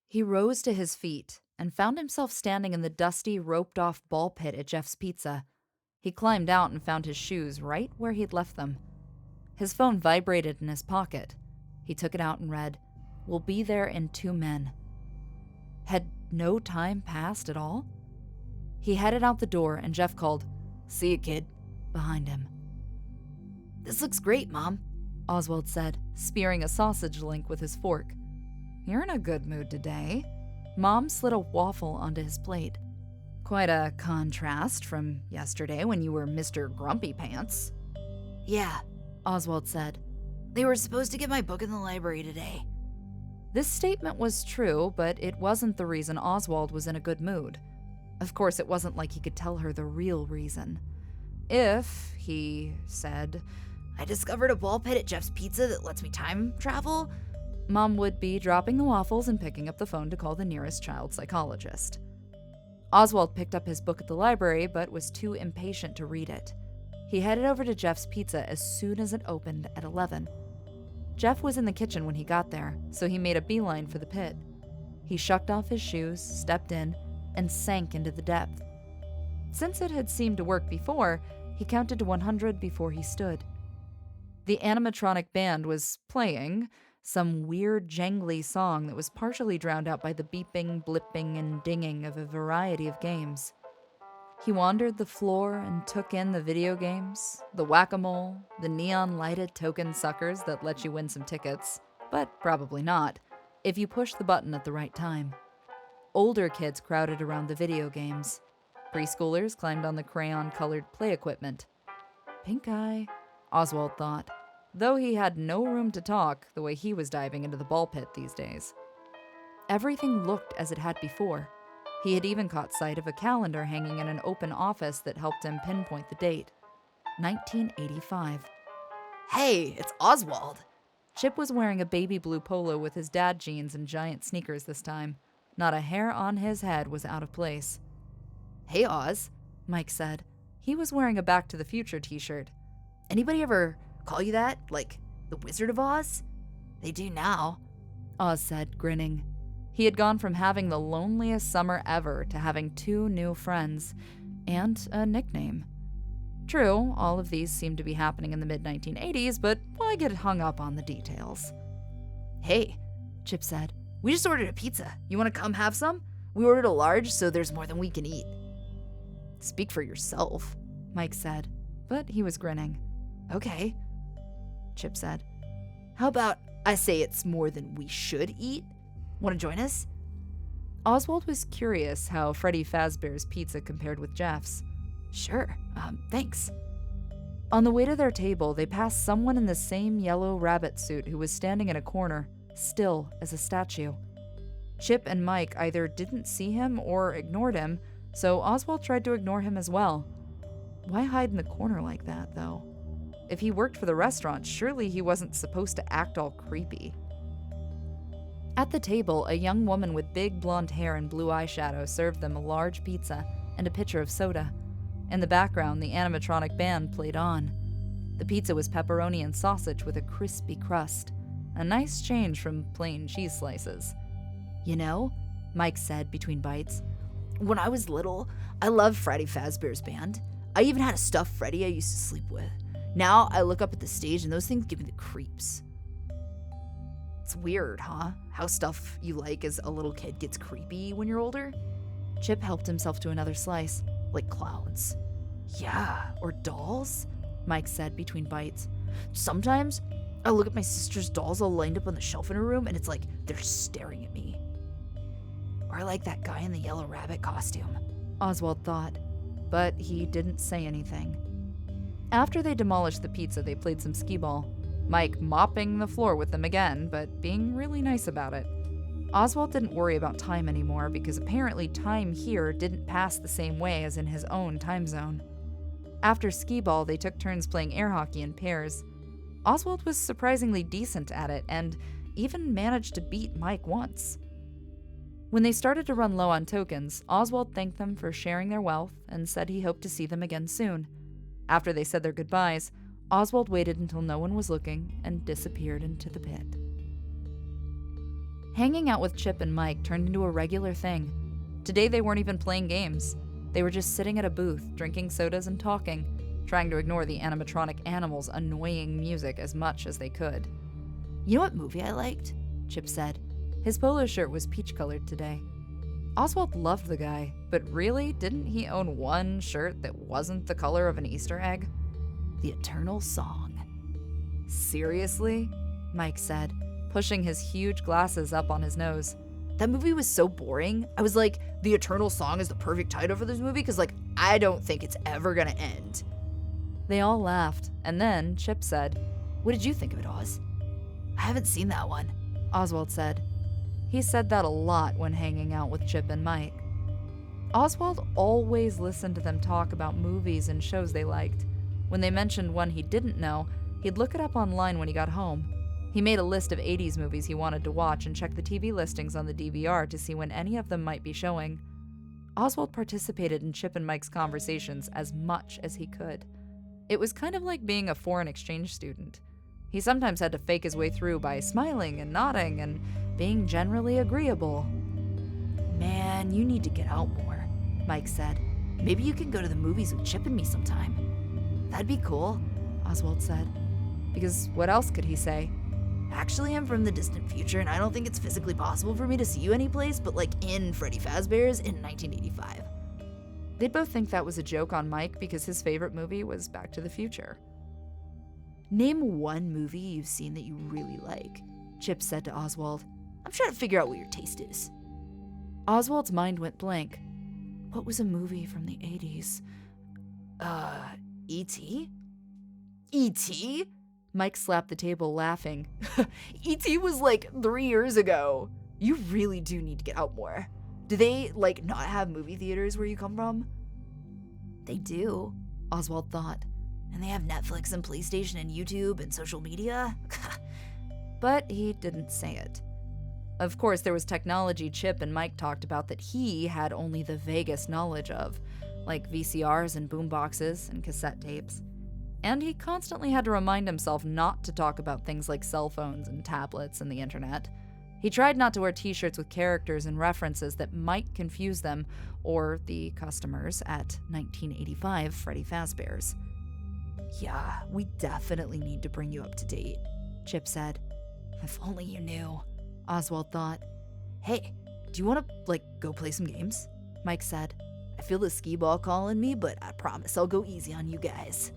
He rose to his feet and found himself standing in the dusty, roped-off ball pit at Jeff's Pizza. He climbed out and found his shoes right where he'd left them. His phone vibrated in his pocket. He took it out and read, "Will be there in 2 men." Had no time passed at all? He headed out the door and Jeff called, "See you, kid," behind him. "This looks great, Mom," Oswald said, spearing a sausage link with his fork. "You're in a good mood today." Mom slid a waffle onto his plate. "Quite a contrast from yesterday when you were Mr. Grumpy Pants." "Yeah," Oswald said. "They were supposed to get my book in the library today." This statement was true, but it wasn't the reason Oswald was in a good mood. Of course, it wasn't like he could tell her the real reason. If, he said, "I discovered a ball pit at Jeff's Pizza that lets me time travel," Mom would be dropping the waffles and picking up the phone to call the nearest child psychologist. Oswald picked up his book at the library, but was too impatient to read it. He headed over to Jeff's Pizza as soon as it opened at 11. Jeff was in the kitchen when he got there, so he made a beeline for the pit. He shucked off his shoes, stepped in, and sank into the depth. Since it had seemed to work before, he counted to 100 before he stood. The animatronic band was playing some weird, jangly song that was partially drowned out by the beeping, blipping, and dinging of a variety of games. He wandered the floor and took in the video games, the whack-a-mole, the neon-lighted token suckers that let you win some tickets, but probably not, if you push the button at the right time. Older kids crowded around the video games. Preschoolers climbed on the crayon-colored play equipment. Pink eye, Oswald thought, though he had no room to talk the way he was diving into the ball pit these days. Everything looked as it had before. He had even caught sight of a calendar hanging in an open office that helped him pinpoint the date. 1985. "Hey, it's Oswald." Chip was wearing a baby blue polo with his dad jeans and giant sneakers this time. Not a hair on his head was out of place. "Hey, Oz," Mike said. He was wearing a Back to the Future t-shirt. "Anybody ever call you that? Like the Wizard of Oz?" "They do now," Oz said, grinning. He had gone from having the loneliest summer ever to having 2 new friends and a nickname. True, all of these seemed to be happening in the mid-1980s, but why get hung up on the details? "Hey," Chip said. "We just ordered a pizza. You want to come have some? We ordered a large, so there's more than we can eat." "Speak for yourself," Mike said, but he was grinning. "Okay," Chip said. "How about I say it's more than we should eat? Want to join us?" Oswald was curious how Freddy FAZBEAR's pizza compared with Jeff's. "Sure, thanks." On the way to their table, they passed someone in the same yellow rabbit suit who was standing in a corner, still as a statue. Chip and Mike either didn't see him or ignored him, so Oswald tried to ignore him as well. Why hide in the corner like that, though? If he worked for the restaurant, surely he wasn't supposed to act all creepy. At the table, a young woman with big blonde hair and blue eyeshadow served them a large pizza and a pitcher of soda. In the background, the animatronic band played on. The pizza was pepperoni and sausage with a crispy crust. A nice change from plain cheese slices. "You know," Mike said between bites, "when I was little, I loved Freddy FAZBEAR's band. I even had a stuffed Freddy I used to sleep with. Now I look up at the stage and those things give me the creeps." It's weird, huh? How stuff you like as a little kid gets creepy when you're older? Chip helped himself to another slice. Like clowns. Yeah, or dolls, Mike said between bites. Sometimes I look at my sister's dolls all lined up on the shelf in her room and it's like they're staring at me. Or like that guy in the yellow rabbit costume, Oswald thought, but he didn't say anything. After they demolished the pizza, they played some skee-ball, Mike mopping the floor with them again, but being really nice about it. Oswald didn't worry about time anymore because apparently time here didn't pass the same way as in his own time zone. After skee-ball, they took turns playing air hockey in pairs. Oswald was surprisingly decent at it and even managed to beat Mike once. When they started to run low on tokens, Oswald thanked them for sharing their wealth and said he hoped to see them again soon. After they said their goodbyes, Oswald waited until no one was looking and disappeared into the pit. Hanging out with Chip and Mike turned into a regular thing. Today they weren't even playing games. They were just sitting at a booth, drinking sodas and talking, trying to ignore the animatronic animals' annoying music as much as they could. You know what movie I liked? Chip said. His polo shirt was peach-colored today. Oswald loved the guy, but really, didn't he own one shirt that wasn't the color of an Easter egg? The Eternal Song. Seriously? Mike said, pushing his huge glasses up on his nose. That movie was so boring. I was like, The Eternal Song is the perfect title for this movie because, like, I don't think it's ever gonna end. They all laughed, and then Chip said, What did you think of it, Oz? I haven't seen that one, Oswald said. He said that a lot when hanging out with Chip and Mike. Oswald always listened to them talk about movies and shows they liked. When they mentioned one he didn't know, he'd look it up online when he got home. He made a list of 80s movies he wanted to watch and checked the TV listings on the DVR to see when any of them might be showing. Oswald participated in Chip and Mike's conversations as much as he could. It was kind of like being a foreign exchange student. He sometimes had to fake his way through by smiling and nodding and being generally agreeable. Man, you need to get out more, Mike said. Maybe you can go to the movies with Chip and me sometime. That'd be cool, Oswald said. Because what else could he say? Actually, I'm from the distant future, and I don't think it's physically possible for me to see you anyplace but like in Freddy FAZBEAR's in 1985. They'd both think that was a joke on Mike because his favorite movie was Back to the Future. Name one movie you've seen that you really like, Chip said to Oswald. I'm trying to figure out what your taste is. Oswald's mind went blank. What was a movie from the 80s? E.T.? E.T.? Mike slapped the table, laughing. E.T. was like 3 years ago. You really do need to get out more. Do they, like, not have movie theaters where you come from? They do, Oswald thought. And they have Netflix and PlayStation and YouTube and social media. But he didn't say it. Of course, there was technology Chip and Mike talked about that he had only the vaguest knowledge of, like VCRs and boomboxes and cassette tapes. And he constantly had to remind himself not to talk about things like cell phones and tablets and the internet. He tried not to wear t-shirts with characters and references that might confuse them or the customers at 1985 Freddy FAZBEAR's. Yeah, we definitely need to bring you up to date, Chip said. If only you knew, Oswald thought. Hey, do you want to, go play some games? Mike said. I feel the skee ball calling me, but I promise I'll go easy on you guys.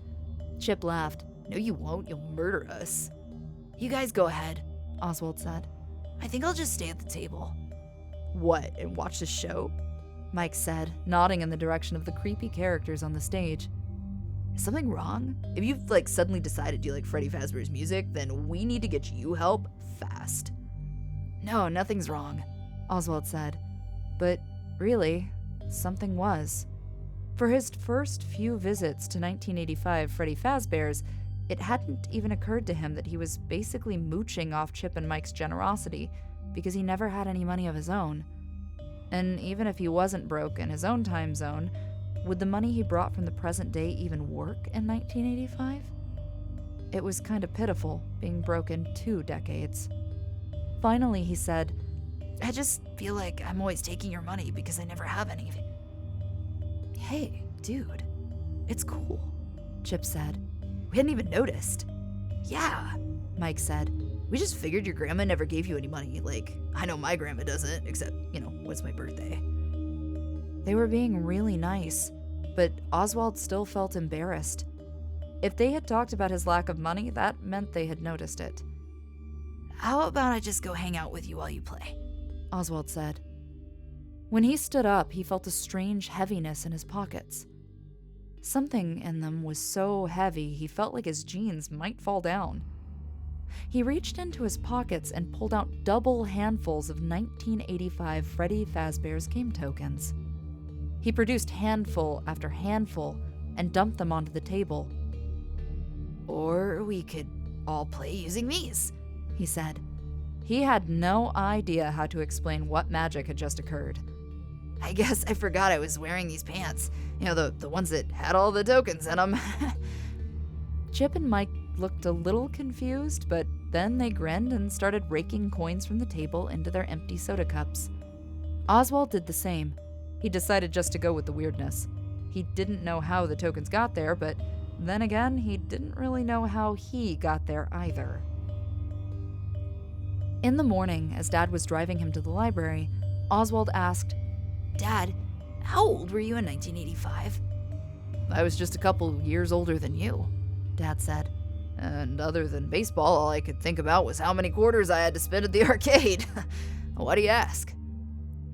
Chip laughed. No, you won't. You'll murder us. You guys go ahead, Oswald said. I think I'll just stay at the table. What, and watch the show? Mike said, nodding in the direction of the creepy characters on the stage. Is something wrong? If you've, suddenly decided you like Freddy FAZBEAR's music, then we need to get you help fast. No, nothing's wrong, Oswald said. But really, something was. For his first few visits to 1985 Freddy FAZBEAR's, it hadn't even occurred to him that he was basically mooching off Chip and Mike's generosity because he never had any money of his own. And even if he wasn't broke in his own time zone, would the money he brought from the present day even work in 1985? It was kind of pitiful, being broke in 2 decades. Finally, he said, I just feel like I'm always taking your money because I never have any of it. Hey, dude, it's cool, Chip said. We hadn't even noticed. Yeah, Mike said. We just figured your grandma never gave you any money. Like, I know my grandma doesn't, except, when's my birthday? They were being really nice, but Oswald still felt embarrassed. If they had talked about his lack of money, that meant they had noticed it. How about I just go hang out with you while you play? Oswald said. When he stood up, he felt a strange heaviness in his pockets. Something in them was so heavy he felt like his jeans might fall down. He reached into his pockets and pulled out double handfuls of 1985 Freddy FAZBEAR's game tokens. He produced handful after handful and dumped them onto the table. Or we could all play using these, he said. He had no idea how to explain what magic had just occurred. I guess I forgot I was wearing these pants. The ones that had all the tokens in them. Chip and Mike looked a little confused, but then they grinned and started raking coins from the table into their empty soda cups. Oswald did the same. He decided just to go with the weirdness. He didn't know how the tokens got there, but then again, he didn't really know how he got there either. In the morning, as Dad was driving him to the library, Oswald asked, Dad, how old were you in 1985? I was just a couple years older than you, Dad said. And other than baseball, all I could think about was how many quarters I had to spend at the arcade. Why do you ask?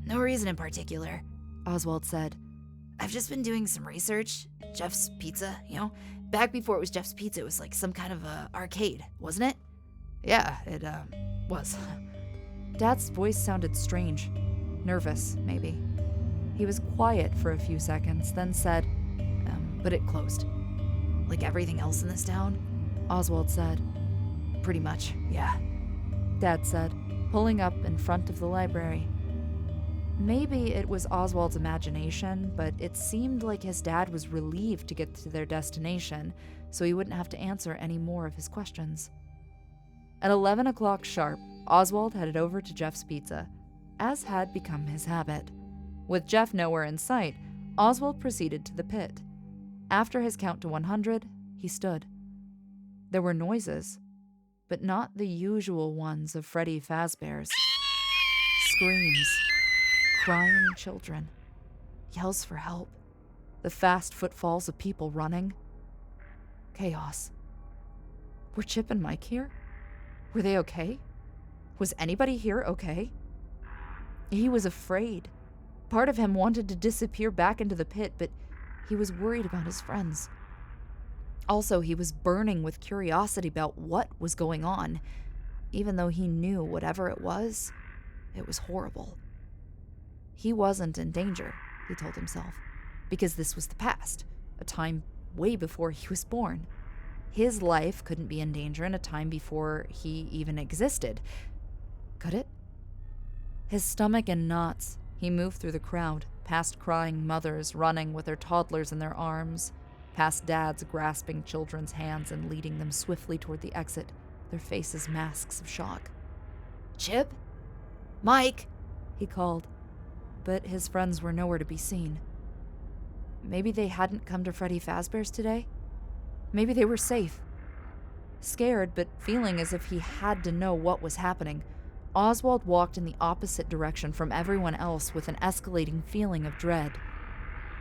No reason in particular, Oswald said. I've just been doing some research. Jeff's Pizza, Back before it was Jeff's Pizza, it was like some kind of arcade, wasn't it? Yeah, it was. Dad's voice sounded strange. Nervous, maybe. He was quiet for a few seconds, then said, but it closed. Like everything else in this town? Oswald said. Pretty much, yeah. Dad said, pulling up in front of the library. Maybe it was Oswald's imagination, but it seemed like his dad was relieved to get to their destination, so he wouldn't have to answer any more of his questions. At 11 o'clock sharp, Oswald headed over to Jeff's Pizza, as had become his habit. With Jeff nowhere in sight, Oswald proceeded to the pit. After his count to 100, he stood. There were noises, but not the usual ones of Freddy FAZBEAR's. Screams. Crying children. Yells for help. The fast footfalls of people running. Chaos. Were Chip and Mike here? Were they okay? Was anybody here okay? He was afraid. Part of him wanted to disappear back into the pit, but he was worried about his friends. Also, he was burning with curiosity about what was going on. Even though he knew whatever it was horrible. He wasn't in danger, he told himself, because this was the past, a time way before he was born. His life couldn't be in danger in a time before he even existed. Could it? His stomach in knots, he moved through the crowd, past crying mothers running with their toddlers in their arms, past dads grasping children's hands and leading them swiftly toward the exit, their faces masks of shock. Chip? Mike? He called. But his friends were nowhere to be seen. Maybe they hadn't come to Freddy FAZBEAR's today? Maybe they were safe. Scared, but feeling as if he had to know what was happening, Oswald walked in the opposite direction from everyone else with an escalating feeling of dread.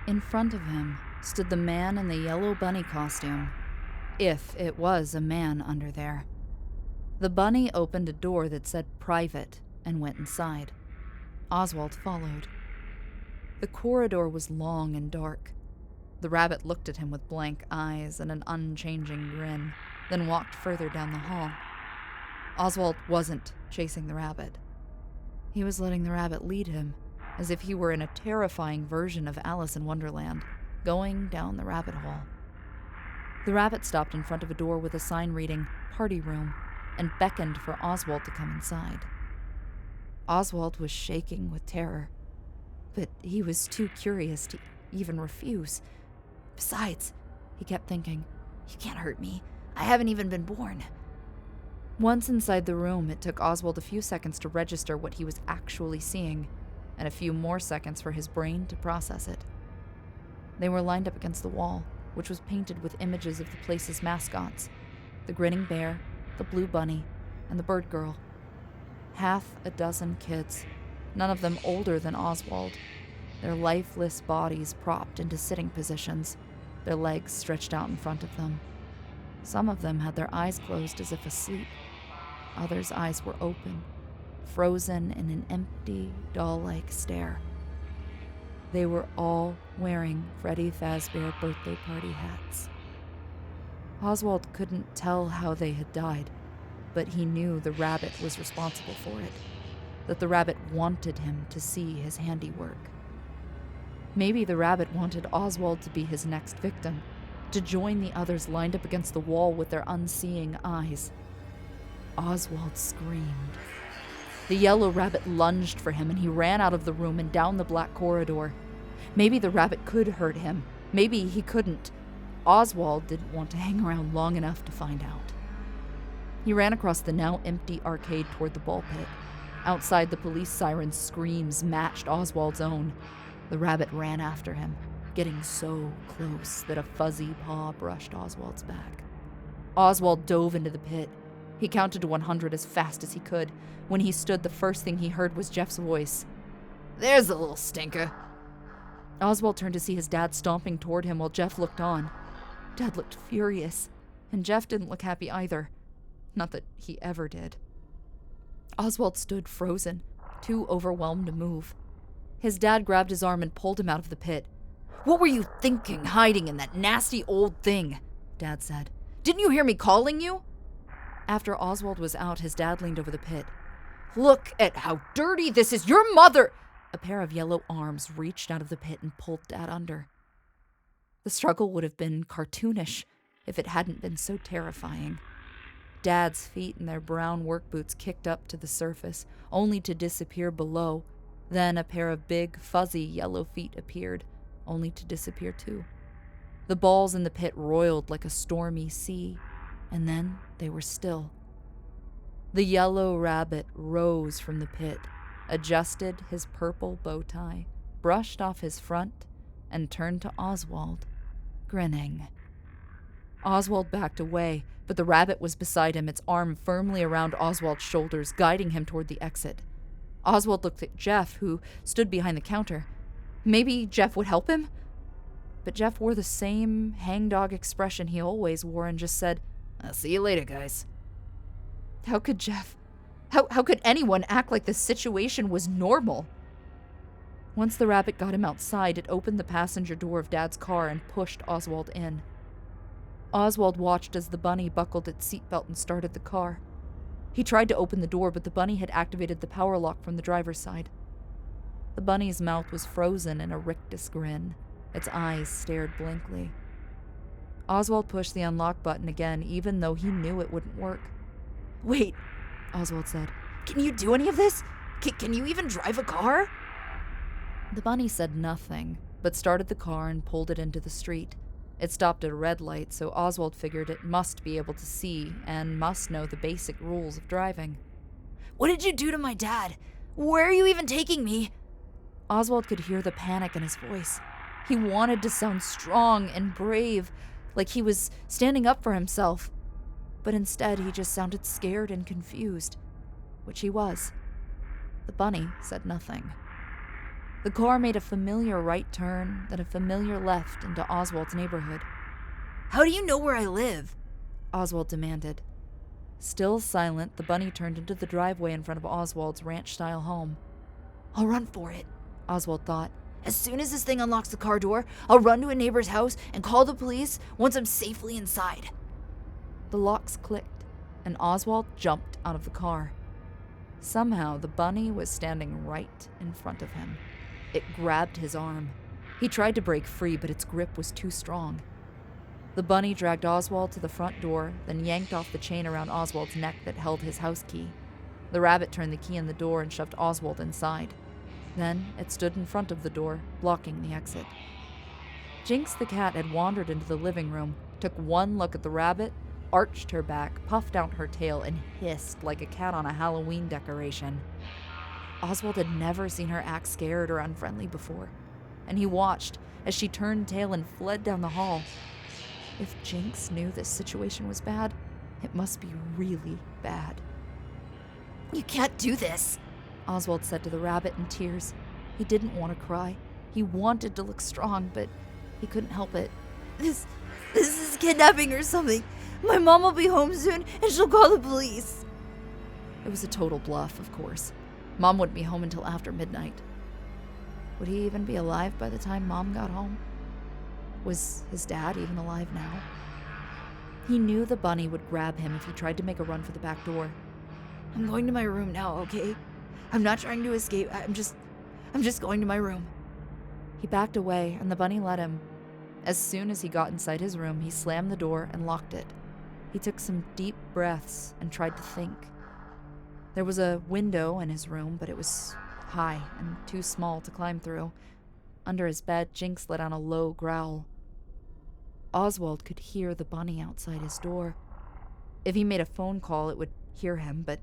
In front of him stood the man in the yellow bunny costume, if it was a man under there. The bunny opened a door that said private and went inside. Oswald followed. The corridor was long and dark. The rabbit looked at him with blank eyes and an unchanging grin, then walked further down the hall. Oswald wasn't chasing the rabbit. He was letting the rabbit lead him, as if he were in a terrifying version of Alice in Wonderland, going down the rabbit hole. The rabbit stopped in front of a door with a sign reading, "Party Room," and beckoned for Oswald to come inside. Oswald was shaking with terror, but he was too curious to even refuse. Besides, he kept thinking, you can't hurt me. I haven't even been born. Once inside the room, it took Oswald a few seconds to register what he was actually seeing, and a few more seconds for his brain to process it. They were lined up against the wall, which was painted with images of the place's mascots, the grinning bear, the blue bunny, and the bird girl. Half a dozen kids, none of them older than Oswald, their lifeless bodies propped into sitting positions, their legs stretched out in front of them. Some of them had their eyes closed as if asleep. Others' eyes were open, frozen in an empty, doll-like stare. They were all wearing Freddy FAZBEAR birthday party hats. Oswald couldn't tell how they had died, but he knew the rabbit was responsible for it, that the rabbit wanted him to see his handiwork. Maybe the rabbit wanted Oswald to be his next victim, to join the others lined up against the wall with their unseeing eyes. Oswald screamed. The yellow rabbit lunged for him, and he ran out of the room and down the black corridor. Maybe the rabbit could hurt him. Maybe he couldn't. Oswald didn't want to hang around long enough to find out. He ran across the now empty arcade toward the ball pit. Outside, the police siren's screams matched Oswald's own. The rabbit ran after him, getting so close that a fuzzy paw brushed Oswald's back. Oswald dove into the pit. He counted to 100 as fast as he could. When he stood, the first thing he heard was Jeff's voice. "There's a little stinker." Oswald turned to see his dad stomping toward him while Jeff looked on. Dad looked furious, and Jeff didn't look happy either. Not that he ever did. Oswald stood frozen, too overwhelmed to move. His dad grabbed his arm and pulled him out of the pit. "What were you thinking, hiding in that nasty old thing?" Dad said. "Didn't you hear me calling you?" After Oswald was out, his dad leaned over the pit. "Look at how dirty this is. Your mother—" A pair of yellow arms reached out of the pit and pulled Dad under. The struggle would have been cartoonish if it hadn't been so terrifying. Dad's feet in their brown work boots kicked up to the surface, only to disappear below. Then a pair of big, fuzzy yellow feet appeared, only to disappear too. The balls in the pit roiled like a stormy sea, and then they were still. The yellow rabbit rose from the pit, adjusted his purple bow tie, brushed off his front, and turned to Oswald, grinning. Oswald backed away, but the rabbit was beside him, its arm firmly around Oswald's shoulders, guiding him toward the exit. Oswald looked at Jeff, who stood behind the counter. Maybe Jeff would help him? But Jeff wore the same hangdog expression he always wore and just said, "I'll see you later, guys." How could Jeff? How could anyone act like this situation was normal? Once the rabbit got him outside, it opened the passenger door of Dad's car and pushed Oswald in. Oswald watched as the bunny buckled its seatbelt and started the car. He tried to open the door, but the bunny had activated the power lock from the driver's side. The bunny's mouth was frozen in a rictus grin. Its eyes stared blankly. Oswald pushed the unlock button again, even though he knew it wouldn't work. "Wait," Oswald said. "Can you do any of this? Can you even drive a car?" The bunny said nothing, but started the car and pulled it into the street. It stopped at a red light, so Oswald figured it must be able to see and must know the basic rules of driving. "What did you do to my dad? Where are you even taking me?" Oswald could hear the panic in his voice. He wanted to sound strong and brave, like he was standing up for himself. But instead, he just sounded scared and confused, which he was. The bunny said nothing. The car made a familiar right turn, then a familiar left into Oswald's neighborhood. "How do you know where I live?" Oswald demanded. Still silent, the bunny turned into the driveway in front of Oswald's ranch-style home. "I'll run for it," Oswald thought. "As soon as this thing unlocks the car door, I'll run to a neighbor's house and call the police once I'm safely inside." The locks clicked, and Oswald jumped out of the car. Somehow, the bunny was standing right in front of him. It grabbed his arm. He tried to break free, but its grip was too strong. The bunny dragged Oswald to the front door, then yanked off the chain around Oswald's neck that held his house key. The rabbit turned the key in the door and shoved Oswald inside. Then it stood in front of the door, blocking the exit. Jinx the cat had wandered into the living room, took one look at the rabbit, arched her back, puffed out her tail, and hissed like a cat on a Halloween decoration. Oswald had never seen her act scared or unfriendly before, and he watched as she turned tail and fled down the hall. If Jinx knew this situation was bad, it must be really bad. You can't do this, Oswald said to the rabbit in tears. He didn't want to cry. He wanted to look strong, but he couldn't help it. This is kidnapping or something. My mom will be home soon and she'll call the police. It was a total bluff, of course. Mom wouldn't be home until after midnight. Would he even be alive by the time Mom got home? Was his dad even alive now? He knew the bunny would grab him if he tried to make a run for the back door. I'm going to my room now, okay? I'm not trying to escape. I'm just going to my room. He backed away, and the bunny let him. As soon as he got inside his room, he slammed the door and locked it. He took some deep breaths and tried to think. There was a window in his room, but it was high and too small to climb through. Under his bed, Jinx let out a low growl. Oswald could hear the bunny outside his door. If he made a phone call, it would hear him, but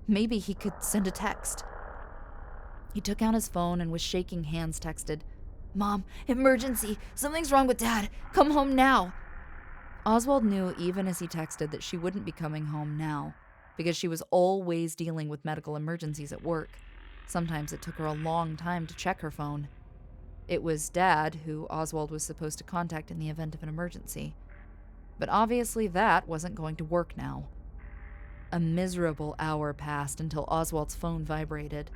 maybe he could send a text. He took out his phone and with shaking hands texted, Mom, emergency. Something's wrong with Dad. Come home now. Oswald knew even as he texted that she wouldn't be coming home now, because she was always dealing with medical emergencies at work. Sometimes it took her a long time to check her phone. It was Dad who Oswald was supposed to contact in the event of an emergency. But obviously that wasn't going to work now. A miserable hour passed until Oswald's phone vibrated.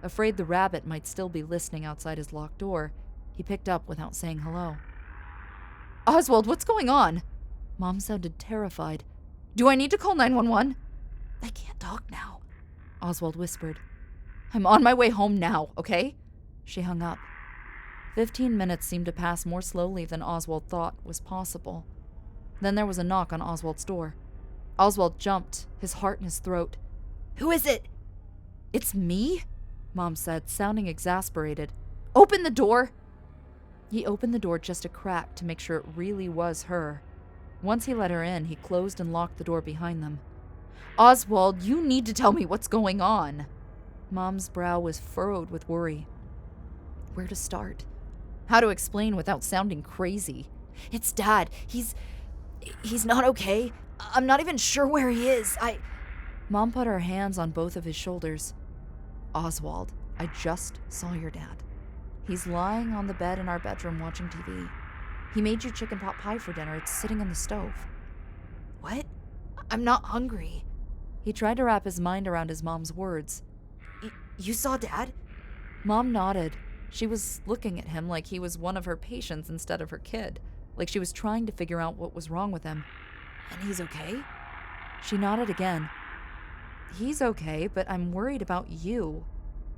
Afraid the rabbit might still be listening outside his locked door, he picked up without saying hello. Oswald, what's going on? Mom sounded terrified. Do I need to call 911? I can't talk now, Oswald whispered. I'm on my way home now, okay? She hung up. 15 minutes seemed to pass more slowly than Oswald thought was possible. Then there was a knock on Oswald's door. Oswald jumped, his heart in his throat. Who is it? It's me? Mom said, sounding exasperated. Open the door! He opened the door just a crack to make sure it really was her. Once he let her in, he closed and locked the door behind them. Oswald, you need to tell me what's going on. Mom's brow was furrowed with worry. Where to start? How to explain without sounding crazy? It's Dad. He's not okay. I'm not even sure where he is. Mom put her hands on both of his shoulders. Oswald, I just saw your dad. He's lying on the bed in our bedroom watching TV. He made you chicken pot pie for dinner. It's sitting on the stove. What? I'm not hungry. He tried to wrap his mind around his mom's words. You saw Dad? Mom nodded. She was looking at him like he was one of her patients instead of her kid, like she was trying to figure out what was wrong with him. And he's okay? She nodded again. He's okay, but I'm worried about you.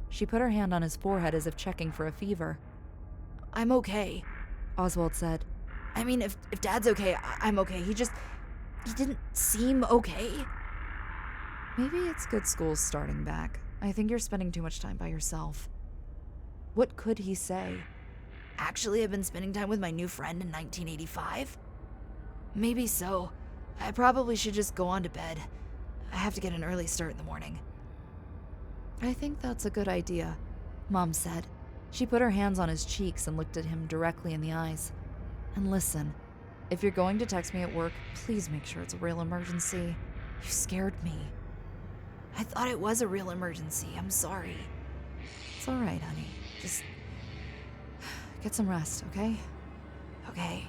She put her hand on his forehead as if checking for a fever. I'm okay, Oswald said. I mean, if Dad's okay, I'm okay. He didn't seem okay. Maybe it's good school's starting back. I think you're spending too much time by yourself. What could he say? Actually, I've been spending time with my new friend in 1985. Maybe so. I probably should just go on to bed. I have to get an early start in the morning. I think that's a good idea, Mom said. She put her hands on his cheeks and looked at him directly in the eyes. And listen, if you're going to text me at work, please make sure it's a real emergency. You scared me. I thought it was a real emergency. I'm sorry. It's all right, honey. Just get some rest, okay? Okay.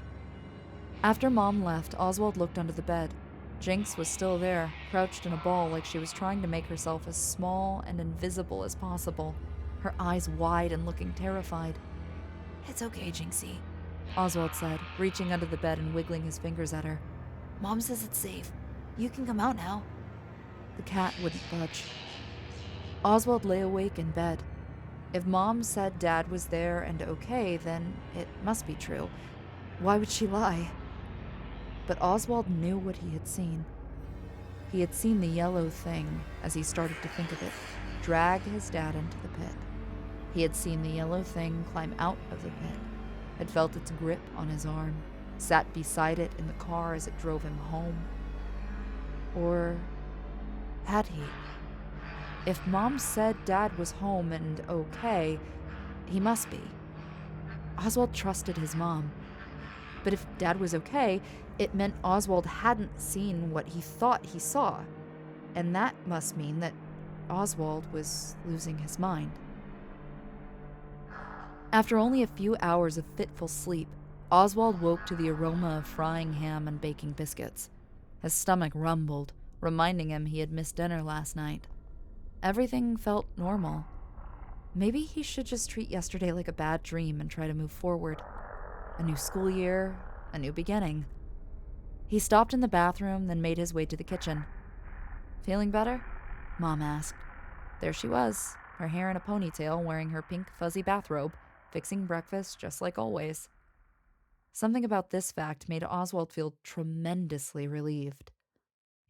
After Mom left, Oswald looked under the bed. Jinx was still there, crouched in a ball like she was trying to make herself as small and invisible as possible, her eyes wide and looking terrified. It's okay, Jinxie, Oswald said, reaching under the bed and wiggling his fingers at her. Mom says it's safe. You can come out now. The cat wouldn't budge. Oswald lay awake in bed. If Mom said Dad was there and okay, then it must be true. Why would she lie? But Oswald knew what he had seen. He had seen the yellow thing, as he started to think of it, drag his dad into the pit. He had seen the yellow thing climb out of the pit, had felt its grip on his arm, sat beside it in the car as it drove him home. Or had he? If Mom said Dad was home and okay, he must be. Oswald trusted his mom. But if Dad was okay, it meant Oswald hadn't seen what he thought he saw. And that must mean that Oswald was losing his mind. After only a few hours of fitful sleep, Oswald woke to the aroma of frying ham and baking biscuits. His stomach rumbled, reminding him he had missed dinner last night. Everything felt normal. Maybe he should just treat yesterday like a bad dream and try to move forward. A new school year, a new beginning. He stopped in the bathroom, then made his way to the kitchen. "Feeling better?" Mom asked. There she was, her hair in a ponytail, wearing her pink fuzzy bathrobe, fixing breakfast just like always. Something about this fact made Oswald feel tremendously relieved.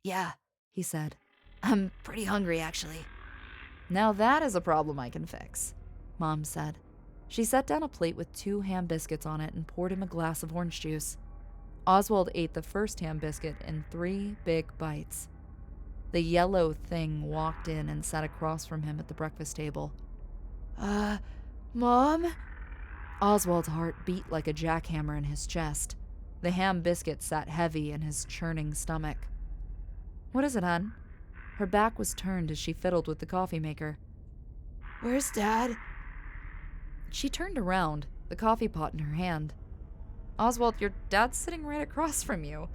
"Yeah," he said. "I'm pretty hungry, actually." "Now that is a problem I can fix," Mom said. She set down a plate with 2 ham biscuits on it and poured him a glass of orange juice. Oswald ate the first ham biscuit in 3 big bites. The yellow thing walked in and sat across from him at the breakfast table. Mom?" Oswald's heart beat like a jackhammer in his chest. The ham biscuit sat heavy in his churning stomach. "What is it, hon?" Her back was turned as she fiddled with the coffee maker. "Where's Dad?" She turned around, the coffee pot in her hand. "Oswald, your dad's sitting right across from you.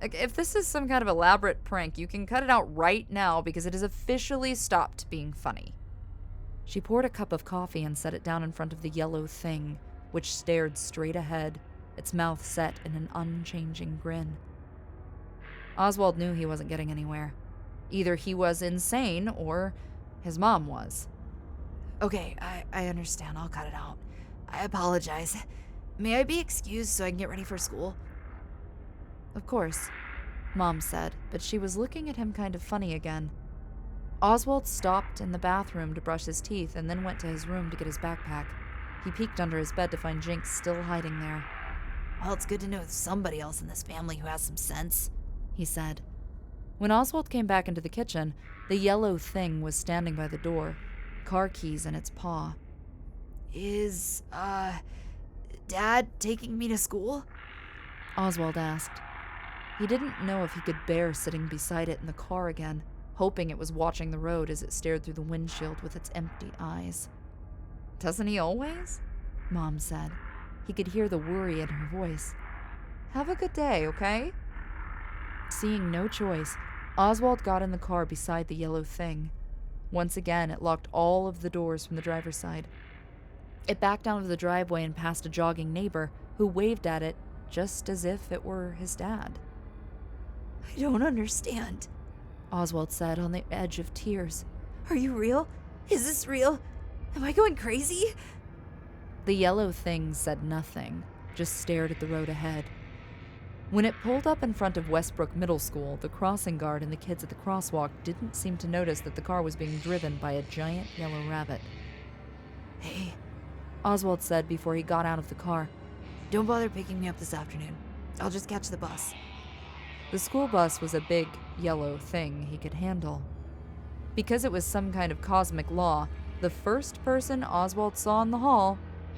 If this is some kind of elaborate prank, you can cut it out right now because it has officially stopped being funny." She poured a cup of coffee and set it down in front of the yellow thing, which stared straight ahead, its mouth set in an unchanging grin. Oswald knew he wasn't getting anywhere. Either he was insane or his mom was. "Okay, I understand. I'll cut it out. I apologize. May I be excused so I can get ready for school?" "Of course," Mom said, but she was looking at him kind of funny again. Oswald stopped in the bathroom to brush his teeth and then went to his room to get his backpack. He peeked under his bed to find Jinx still hiding there. "Well, it's good to know there's somebody else in this family who has some sense," he said. When Oswald came back into the kitchen, the yellow thing was standing by the door, car keys in its paw. "Is, Dad taking me to school?" Oswald asked. He didn't know if he could bear sitting beside it in the car again, hoping it was watching the road as it stared through the windshield with its empty eyes. "Doesn't he always?" Mom said. He could hear the worry in her voice. "Have a good day, okay?" Seeing no choice, Oswald got in the car beside the yellow thing. Once again, it locked all of the doors from the driver's side. It backed out of the driveway and past a jogging neighbor who waved at it just as if it were his dad. "I don't understand," Oswald said on the edge of tears. "Are you real? Is this real? Am I going crazy?" The yellow thing said nothing, just stared at the road ahead. When it pulled up in front of Westbrook Middle School, the crossing guard and the kids at the crosswalk didn't seem to notice that the car was being driven by a giant yellow rabbit. "Hey," Oswald said before he got out of the car. "Don't bother picking me up this afternoon. I'll just catch the bus." The school bus was a big, yellow thing he could handle. Because it was some kind of cosmic law, the first person Oswald saw in the hall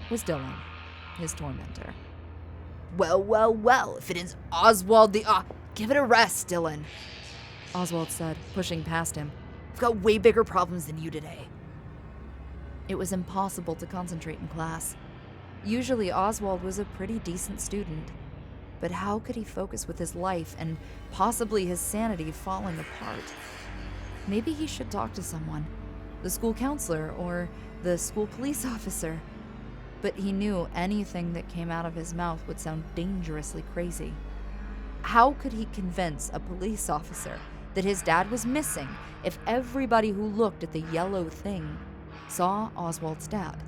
was Dylan, his tormentor. Well, if it is Oswald the give it a rest, Dylan," Oswald said, pushing past him. "I've got way bigger problems than you today." It was impossible to concentrate in class. Usually Oswald was a pretty decent student, but how could he focus with his life and possibly his sanity falling apart? Maybe he should talk to someone, the school counselor or the school police officer. But he knew anything that came out of his mouth would sound dangerously crazy. How could he convince a police officer that his dad was missing if everybody who looked at the yellow thing saw Oswald's dad?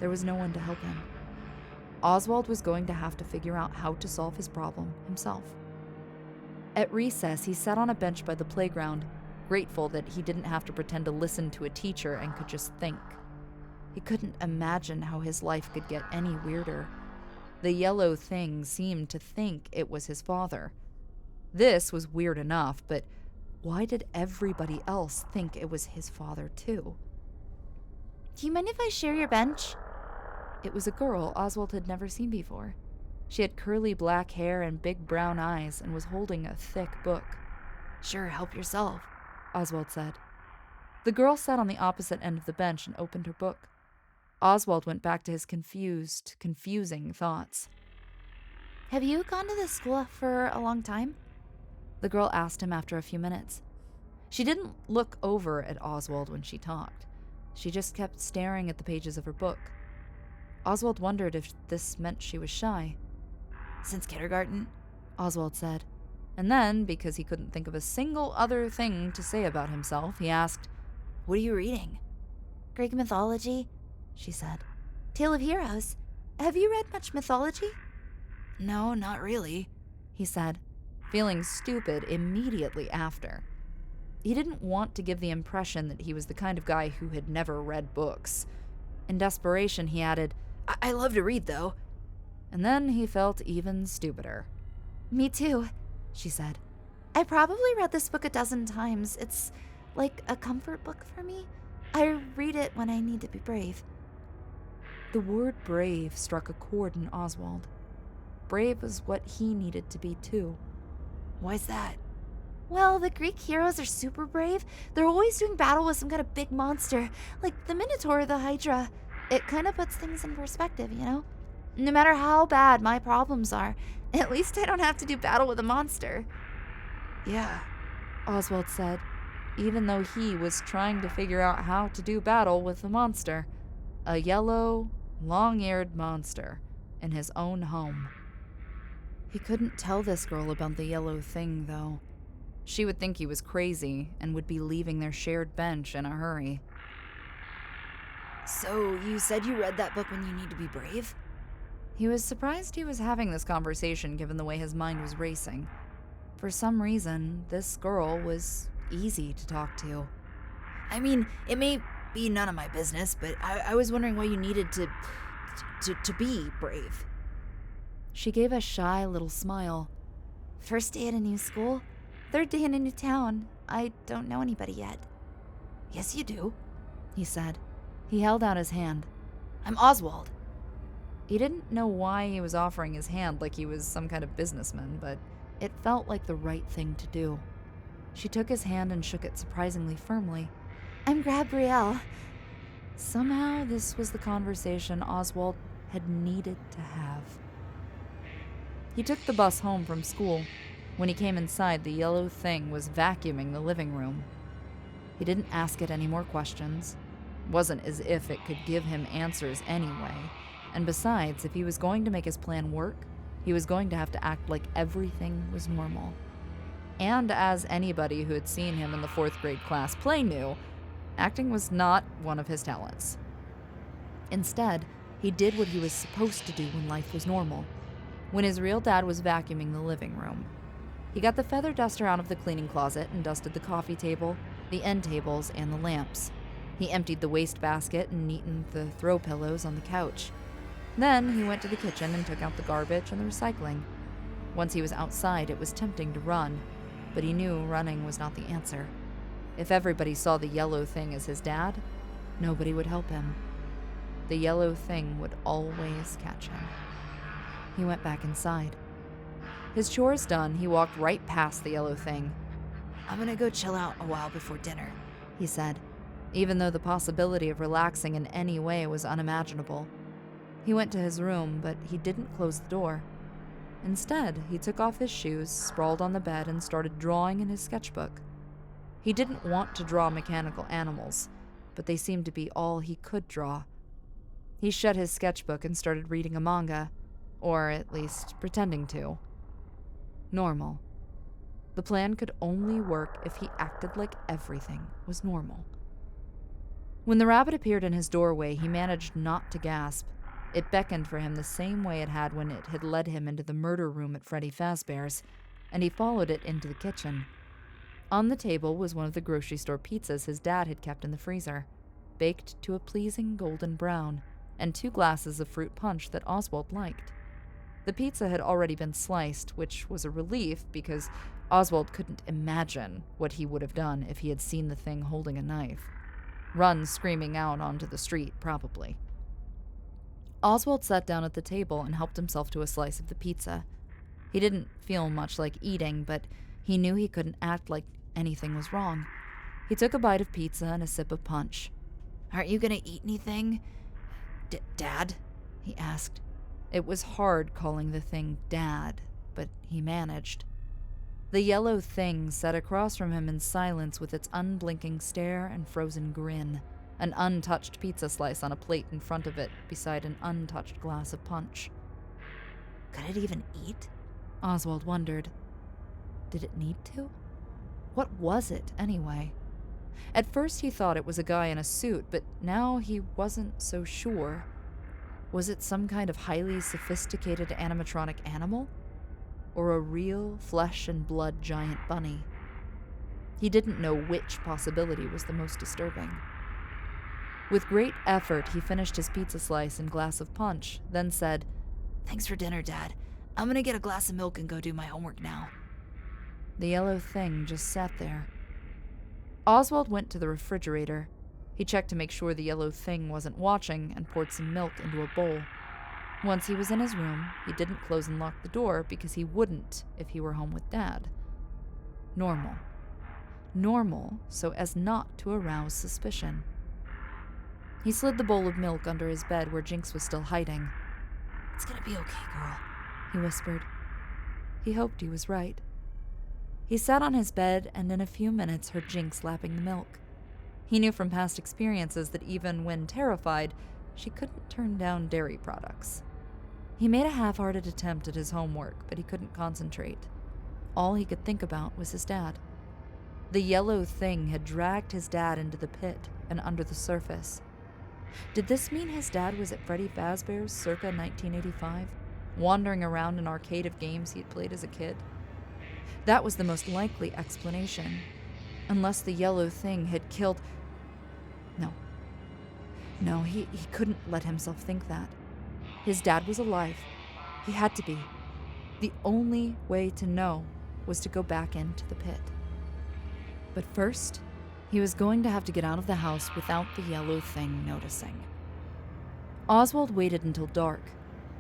There was no one to help him. Oswald was going to have to figure out how to solve his problem himself. At recess, he sat on a bench by the playground, grateful that he didn't have to pretend to listen to a teacher and could just think. He couldn't imagine how his life could get any weirder. The yellow thing seemed to think it was his father. This was weird enough, but why did everybody else think it was his father too? "Do you mind if I share your bench?" It was a girl Oswald had never seen before. She had curly black hair and big brown eyes and was holding a thick book. "Sure, help yourself," Oswald said. The girl sat on the opposite end of the bench and opened her book. Oswald went back to his confusing thoughts. Have you gone to this school for a long time? The girl asked him after a few minutes. She didn't look over at Oswald when she talked. She just kept staring at the pages of her book. Oswald wondered if this meant she was shy. Since kindergarten, Oswald said. And then, because he couldn't think of a single other thing to say about himself, he asked, "What are you reading?" "Greek mythology," she said. "Tale of Heroes. Have you read much mythology?" "No, not really," he said, feeling stupid immediately after. He didn't want to give the impression that he was the kind of guy who had never read books. In desperation, he added, I love to read, though." And then he felt even stupider. "Me too," she said. "I probably read this book a dozen times. It's like a comfort book for me. I read it when I need to be brave." The word brave struck a chord in Oswald. Brave was what he needed to be, too. "Why's that?" "Well, the Greek heroes are super brave. They're always doing battle with some kind of big monster, like the Minotaur or the Hydra. It kind of puts things in perspective, you know? No matter how bad my problems are, at least I don't have to do battle with a monster." "Yeah," Oswald said, even though he was trying to figure out how to do battle with the monster. A yellow, long-eared monster in his own home. He couldn't tell this girl about the yellow thing, though. She would think he was crazy and would be leaving their shared bench in a hurry. "So, you said you read that book when you need to be brave?" He was surprised he was having this conversation given the way his mind was racing. For some reason, this girl was easy to talk to. "I mean, it may be none of my business, but I was wondering why you needed to be brave." She gave a shy little smile. "First day at a new school? Third day in a new town. I don't know anybody yet." "Yes, you do," he said. He held out his hand. "I'm Oswald." He didn't know why he was offering his hand like he was some kind of businessman, but it felt like the right thing to do. She took his hand and shook it surprisingly firmly. "I'm Gabrielle." Somehow this was the conversation Oswald had needed to have. He took the bus home from school. When he came inside, the yellow thing was vacuuming the living room. He didn't ask it any more questions. It wasn't as if it could give him answers anyway. And besides, if he was going to make his plan work, he was going to have to act like everything was normal. And as anybody who had seen him in the 4th grade class play knew, acting was not one of his talents. Instead, he did what he was supposed to do when life was normal. When his real dad was vacuuming the living room, he got the feather duster out of the cleaning closet and dusted the coffee table, the end tables, and the lamps. He emptied the wastebasket and neatened the throw pillows on the couch. Then he went to the kitchen and took out the garbage and the recycling. Once he was outside, it was tempting to run, but he knew running was not the answer. If everybody saw the yellow thing as his dad, nobody would help him. The yellow thing would always catch him. He went back inside. His chores done, he walked right past the yellow thing. "I'm gonna go chill out a while before dinner," he said, even though the possibility of relaxing in any way was unimaginable. He went to his room, but he didn't close the door. Instead, he took off his shoes, sprawled on the bed, and started drawing in his sketchbook. He didn't want to draw mechanical animals, but they seemed to be all he could draw. He shut his sketchbook and started reading a manga, or at least pretending to. Normal. The plan could only work if he acted like everything was normal. When the rabbit appeared in his doorway, he managed not to gasp. It beckoned for him the same way it had when it had led him into the murder room at Freddy FAZBEAR's, and he followed it into the kitchen. On the table was one of the grocery store pizzas his dad had kept in the freezer, baked to a pleasing golden brown, and 2 glasses of fruit punch that Oswald liked. The pizza had already been sliced, which was a relief because Oswald couldn't imagine what he would have done if he had seen the thing holding a knife. Run screaming out onto the street, probably. Oswald sat down at the table and helped himself to a slice of the pizza. He didn't feel much like eating, but he knew he couldn't act like anything was wrong. He took a bite of pizza and a sip of punch. Aren't you gonna eat anything, Dad? He asked. It was hard calling the thing Dad, but he managed. The yellow thing sat across from him in silence with its unblinking stare and frozen grin, an untouched pizza slice on a plate in front of it beside an untouched glass of punch. Could it even eat? Oswald wondered. Did it need to? What was it, anyway? At first he thought it was a guy in a suit, but now he wasn't so sure. Was it some kind of highly sophisticated animatronic animal? Or a real flesh and blood giant bunny? He didn't know which possibility was the most disturbing. With great effort, he finished his pizza slice and glass of punch, then said, "Thanks for dinner, Dad. I'm gonna get a glass of milk and go do my homework now." The yellow thing just sat there. Oswald went to the refrigerator. He checked to make sure the yellow thing wasn't watching and poured some milk into a bowl. Once he was in his room, he didn't close and lock the door because he wouldn't if he were home with Dad. Normal. Normal so as not to arouse suspicion. He slid the bowl of milk under his bed where Jinx was still hiding. "It's gonna be okay, girl," he whispered. He hoped he was right. He sat on his bed and in a few minutes heard Jinx lapping the milk. He knew from past experiences that even when terrified, she couldn't turn down dairy products. He made a half-hearted attempt at his homework, but he couldn't concentrate. All he could think about was his dad. The yellow thing had dragged his dad into the pit and under the surface. Did this mean his dad was at Freddy FAZBEAR's circa 1985, wandering around an arcade of games he had played as a kid? That was the most likely explanation, unless the yellow thing had killed... No, he couldn't let himself think that. His dad was alive. He had to be. The only way to know was to go back into the pit. But first, he was going to have to get out of the house without the yellow thing noticing. Oswald waited until dark,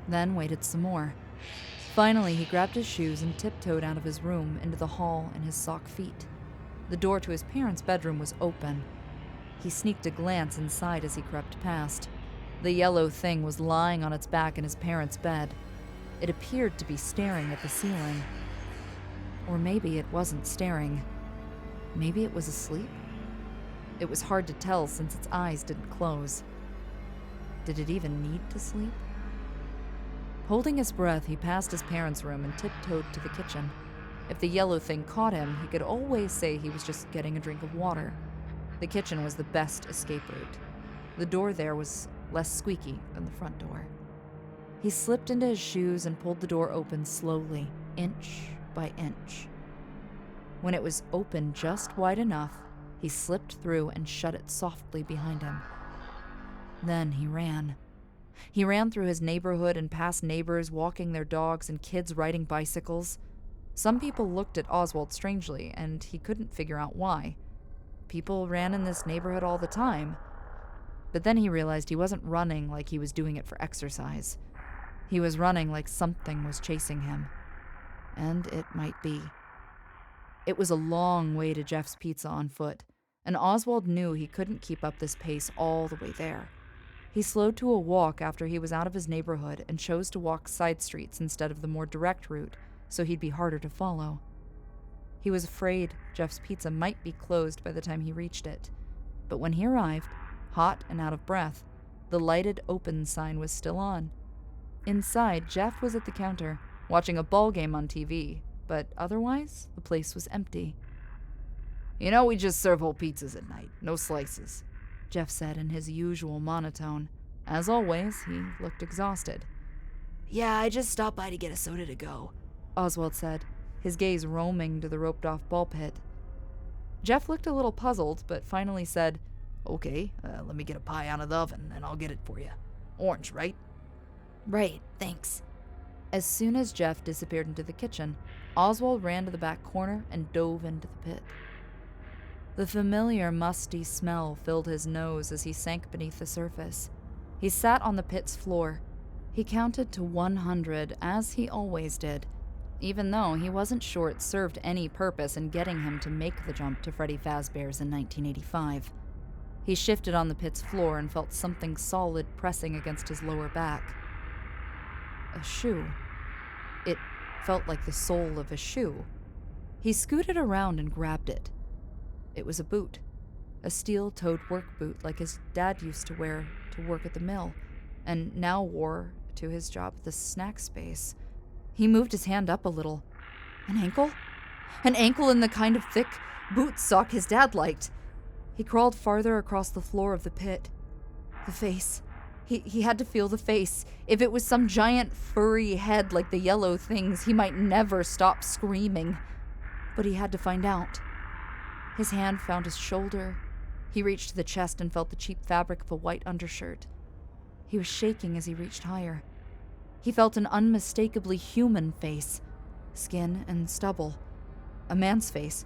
then waited some more. Finally, he grabbed his shoes and tiptoed out of his room into the hall in his sock feet. The door to his parents' bedroom was open. He sneaked a glance inside as he crept past. The yellow thing was lying on its back in his parents' bed. It appeared to be staring at the ceiling. Or maybe it wasn't staring. Maybe it was asleep? It was hard to tell since its eyes didn't close. Did it even need to sleep? Holding his breath, he passed his parents' room and tiptoed to the kitchen. If the yellow thing caught him, he could always say he was just getting a drink of water. The kitchen was the best escape route. The door there was less squeaky than the front door. He slipped into his shoes and pulled the door open slowly, inch by inch. When it was open just wide enough, he slipped through and shut it softly behind him. Then he ran. He ran through his neighborhood and past neighbors walking their dogs and kids riding bicycles. Some people looked at Oswald strangely, and he couldn't figure out why. People ran in this neighborhood all the time. But then he realized he wasn't running like he was doing it for exercise. He was running like something was chasing him. And it might be. It was a long way to Jeff's Pizza on foot, and Oswald knew he couldn't keep up this pace all the way there. He slowed to a walk after he was out of his neighborhood and chose to walk side streets instead of the more direct route, so he'd be harder to follow. He was afraid Jeff's Pizza might be closed by the time he reached it, but when he arrived, hot and out of breath, the lighted open sign was still on. Inside, Jeff was at the counter, watching a ball game on TV, but otherwise, the place was empty. "You know, we just serve whole pizzas at night, no slices," Jeff said in his usual monotone. As always, he looked exhausted. "Yeah, I just stopped by to get a soda to go," Oswald said, his gaze roaming to the roped-off ball pit. Jeff looked a little puzzled, but finally said, "Okay, let me get a pie out of the oven, and I'll get it for you. Orange, right?" "Right, thanks." As soon as Jeff disappeared into the kitchen, Oswald ran to the back corner and dove into the pit. The familiar musty smell filled his nose as he sank beneath the surface. He sat on the pit's floor. He counted to 100, as he always did. even though he wasn't sure it served any purpose in getting him to make the jump to Freddy Fazbear's in 1985. He shifted on the pit's floor and felt something solid pressing against his lower back. A shoe. It felt like the sole of a shoe. He scooted around and grabbed it. It was a boot. A steel-toed work boot like his dad used to wear to work at the mill, and now wore to his job at the snack space. He moved his hand up a little. An ankle? An ankle in the kind of thick boot sock his dad liked. He crawled farther across the floor of the pit. The face. He had to feel the face. If it was some giant furry head like the yellow things, he might never stop screaming. But he had to find out. His hand found his shoulder. He reached to the chest and felt the cheap fabric of a white undershirt. He was shaking as he reached higher. He felt an unmistakably human face. Skin and stubble. A man's face.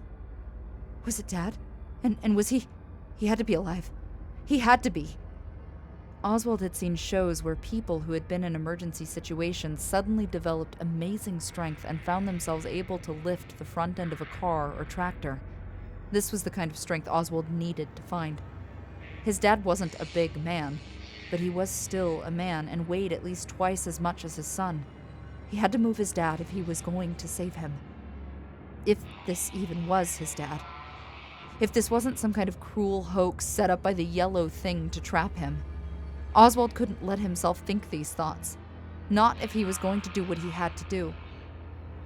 Was it Dad? And was he... He had to be alive. He had to be. Oswald had seen shows where people who had been in emergency situations suddenly developed amazing strength and found themselves able to lift the front end of a car or tractor. This was the kind of strength Oswald needed to find. His dad wasn't a big man, but he was still a man and weighed at least twice as much as his son. He had to move his dad if he was going to save him. If this even was his dad. If this wasn't some kind of cruel hoax set up by the yellow thing to trap him. Oswald couldn't let himself think these thoughts. Not if he was going to do what he had to do.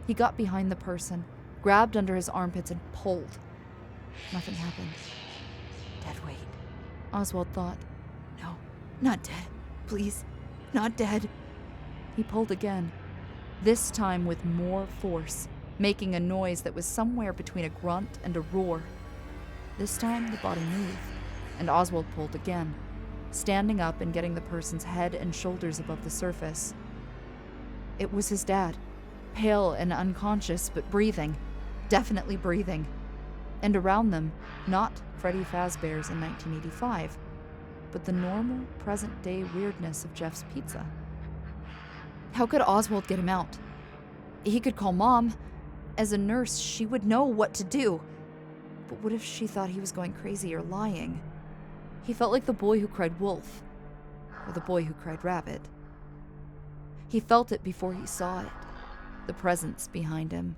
He got behind the person, grabbed under his armpits and pulled. Nothing happened. Dead weight, Oswald thought. No, not dead. Please, not dead. He pulled again, this time with more force, making a noise that was somewhere between a grunt and a roar. This time the body moved, and Oswald pulled again, standing up and getting the person's head and shoulders above the surface. It was his dad, pale and unconscious, but breathing, definitely breathing. And around them, not Freddy Fazbear's in 1985, but the normal, present-day weirdness of Jeff's pizza. How could Oswald get him out? He could call Mom. As a nurse, she would know what to do. But what if she thought he was going crazy or lying? He felt like the boy who cried wolf, or the boy who cried rabbit. He felt it before he saw it, the presence behind him,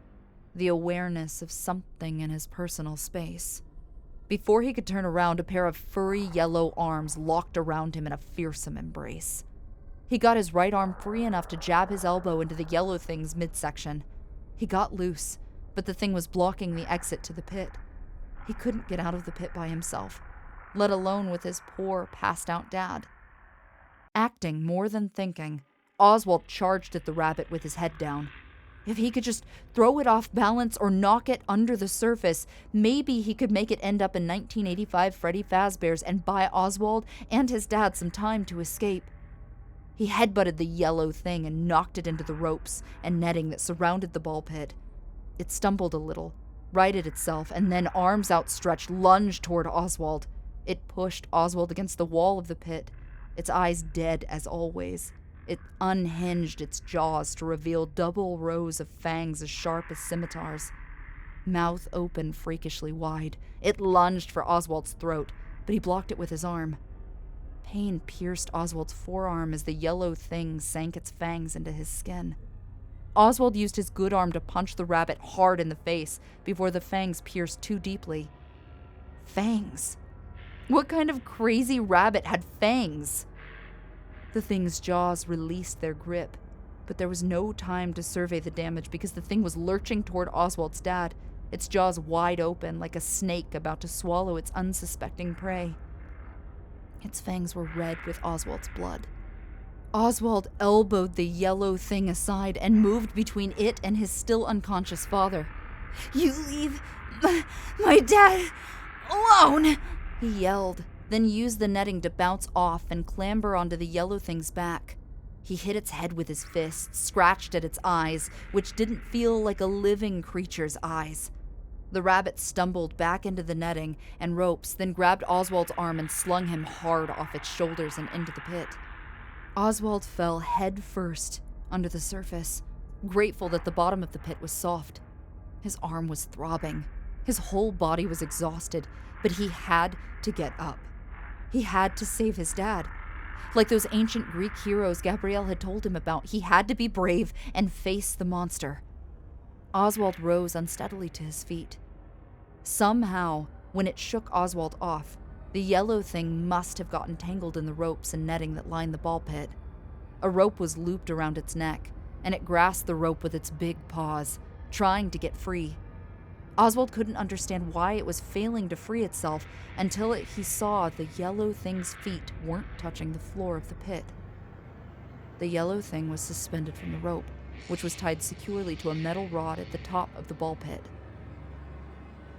the awareness of something in his personal space. Before he could turn around, a pair of furry yellow arms locked around him in a fearsome embrace. He got his right arm free enough to jab his elbow into the yellow thing's midsection. He got loose, but the thing was blocking the exit to the pit. He couldn't get out of the pit by himself, let alone with his poor, passed-out dad. Acting more than thinking, Oswald charged at the rabbit with his head down. If he could just throw it off balance or knock it under the surface, maybe he could make it end up in 1985 Freddy Fazbear's and buy Oswald and his dad some time to escape. He headbutted the yellow thing and knocked it into the ropes and netting that surrounded the ball pit. It stumbled a little, righted itself, and then, arms outstretched, lunged toward Oswald. It pushed Oswald against the wall of the pit, its eyes dead as always. It unhinged its jaws to reveal double rows of fangs as sharp as scimitars. Mouth open freakishly wide, it lunged for Oswald's throat, but he blocked it with his arm. Pain pierced Oswald's forearm as the yellow thing sank its fangs into his skin. Oswald used his good arm to punch the rabbit hard in the face before the fangs pierced too deeply. Fangs? What kind of crazy rabbit had fangs? The thing's jaws released their grip, but there was no time to survey the damage because the thing was lurching toward Oswald's dad, its jaws wide open like a snake about to swallow its unsuspecting prey. Its fangs were red with Oswald's blood. Oswald elbowed the yellow thing aside and moved between it and his still unconscious father. "You leave my dad alone!" he yelled, then used the netting to bounce off and clamber onto the yellow thing's back. He hit its head with his fists, scratched at its eyes, which didn't feel like a living creature's eyes. The rabbit stumbled back into the netting and ropes, then grabbed Oswald's arm and slung him hard off its shoulders and into the pit. Oswald fell head first under the surface, grateful that the bottom of the pit was soft. His arm was throbbing. His whole body was exhausted, but he had to get up. He had to save his dad. Like those ancient Greek heroes Gabrielle had told him about, he had to be brave and face the monster. Oswald rose unsteadily to his feet. Somehow, when it shook Oswald off, the yellow thing must have gotten tangled in the ropes and netting that lined the ball pit. A rope was looped around its neck, and it grasped the rope with its big paws, trying to get free. Oswald couldn't understand why it was failing to free itself until he saw the yellow thing's feet weren't touching the floor of the pit. The yellow thing was suspended from the rope, which was tied securely to a metal rod at the top of the ball pit.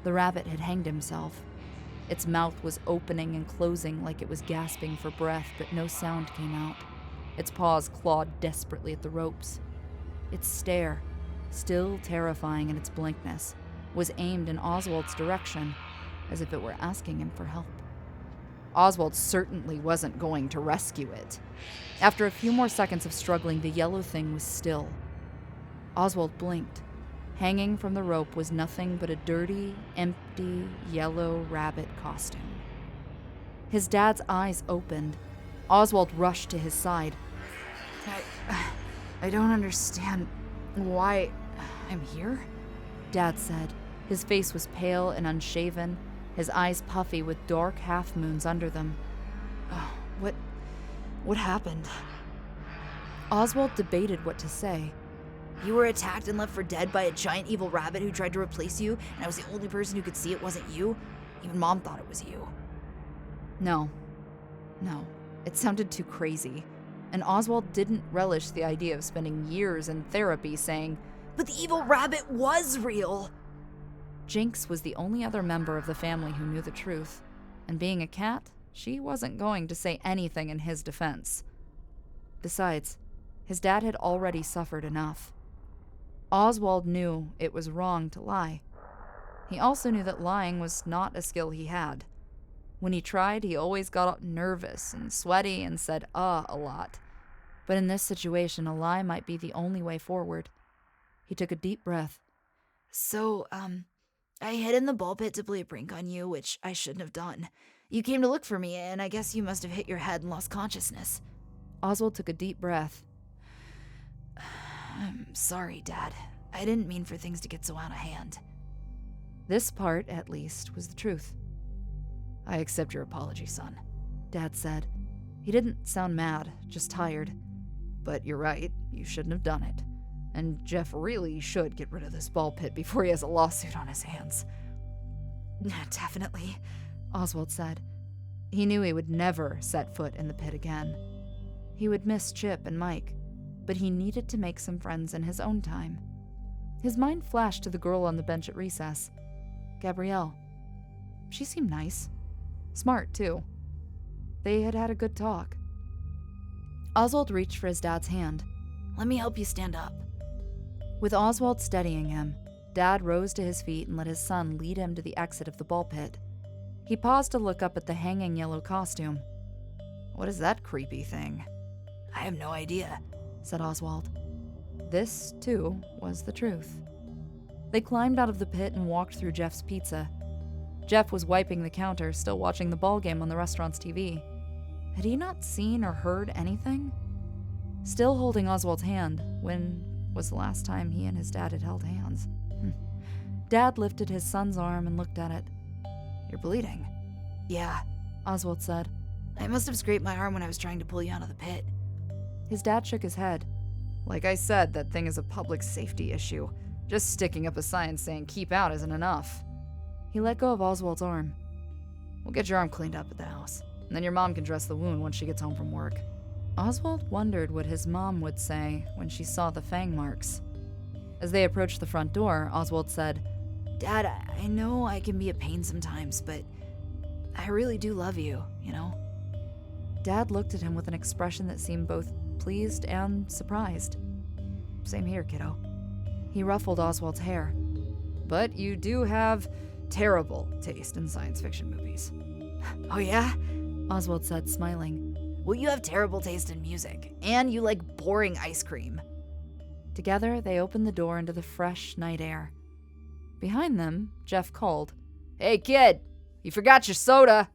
The rabbit had hanged himself. Its mouth was opening and closing like it was gasping for breath, but no sound came out. Its paws clawed desperately at the ropes. Its stare, still terrifying in its blankness, was aimed in Oswald's direction, as if it were asking him for help. Oswald certainly wasn't going to rescue it. After a few more seconds of struggling, the yellow thing was still. Oswald blinked. Hanging from the rope was nothing but a dirty, empty, yellow rabbit costume. His dad's eyes opened. Oswald rushed to his side. I don't understand why I'm here, Dad said. His face was pale and unshaven, his eyes puffy with dark half-moons under them. What happened? Oswald debated what to say. You were attacked and left for dead by a giant evil rabbit who tried to replace you, and I was the only person who could see it wasn't you? Even Mom thought it was you. No. It sounded too crazy. And Oswald didn't relish the idea of spending years in therapy saying, "But the evil rabbit was real!" Jinx was the only other member of the family who knew the truth. And being a cat, she wasn't going to say anything in his defense. Besides, his dad had already suffered enough. Oswald knew it was wrong to lie. He also knew that lying was not a skill he had. When he tried, he always got nervous and sweaty and said a lot. But in this situation, a lie might be the only way forward. He took a deep breath. So, I hid in the ball pit to play a prank on you, which I shouldn't have done. You came to look for me, and I guess you must have hit your head and lost consciousness. Oswald took a deep breath. I'm sorry, Dad. I didn't mean for things to get so out of hand. This part, at least, was the truth. I accept your apology, son, Dad said. He didn't sound mad, just tired. But you're right, you shouldn't have done it. And Jeff really should get rid of this ball pit before he has a lawsuit on his hands. Definitely, Oswald said. He knew he would never set foot in the pit again. He would miss Chip and Mike, but he needed to make some friends in his own time. His mind flashed to the girl on the bench at recess. Gabrielle. She seemed nice. Smart, too. They had had a good talk. Oswald reached for his dad's hand. Let me help you stand up. With Oswald steadying him, Dad rose to his feet and let his son lead him to the exit of the ball pit. He paused to look up at the hanging yellow costume. What is that creepy thing? I have no idea, said Oswald. This, too, was the truth. They climbed out of the pit and walked through Jeff's Pizza. Jeff was wiping the counter, still watching the ball game on the restaurant's TV. Had he not seen or heard anything? Still holding Oswald's hand, when was the last time he and his dad had held hands? Dad lifted his son's arm and looked at it. You're bleeding. Yeah, Oswald said. I must have scraped my arm when I was trying to pull you out of the pit. His dad shook his head. Like I said, that thing is a public safety issue. Just sticking up a sign saying keep out isn't enough. He let go of Oswald's arm. We'll get your arm cleaned up at the house, and then your mom can dress the wound once she gets home from work. Oswald wondered what his mom would say when she saw the fang marks. As they approached the front door, Oswald said, Dad, I know I can be a pain sometimes, but I really do love you, you know? Dad looked at him with an expression that seemed both pleased and surprised. Same here, kiddo. He ruffled Oswald's hair. But you do have terrible taste in science fiction movies. Oh yeah? Oswald said, smiling. Well, you have terrible taste in music, and you like boring ice cream. Together, they opened the door into the fresh night air. Behind them, Jeff called. Hey, kid, you forgot your soda.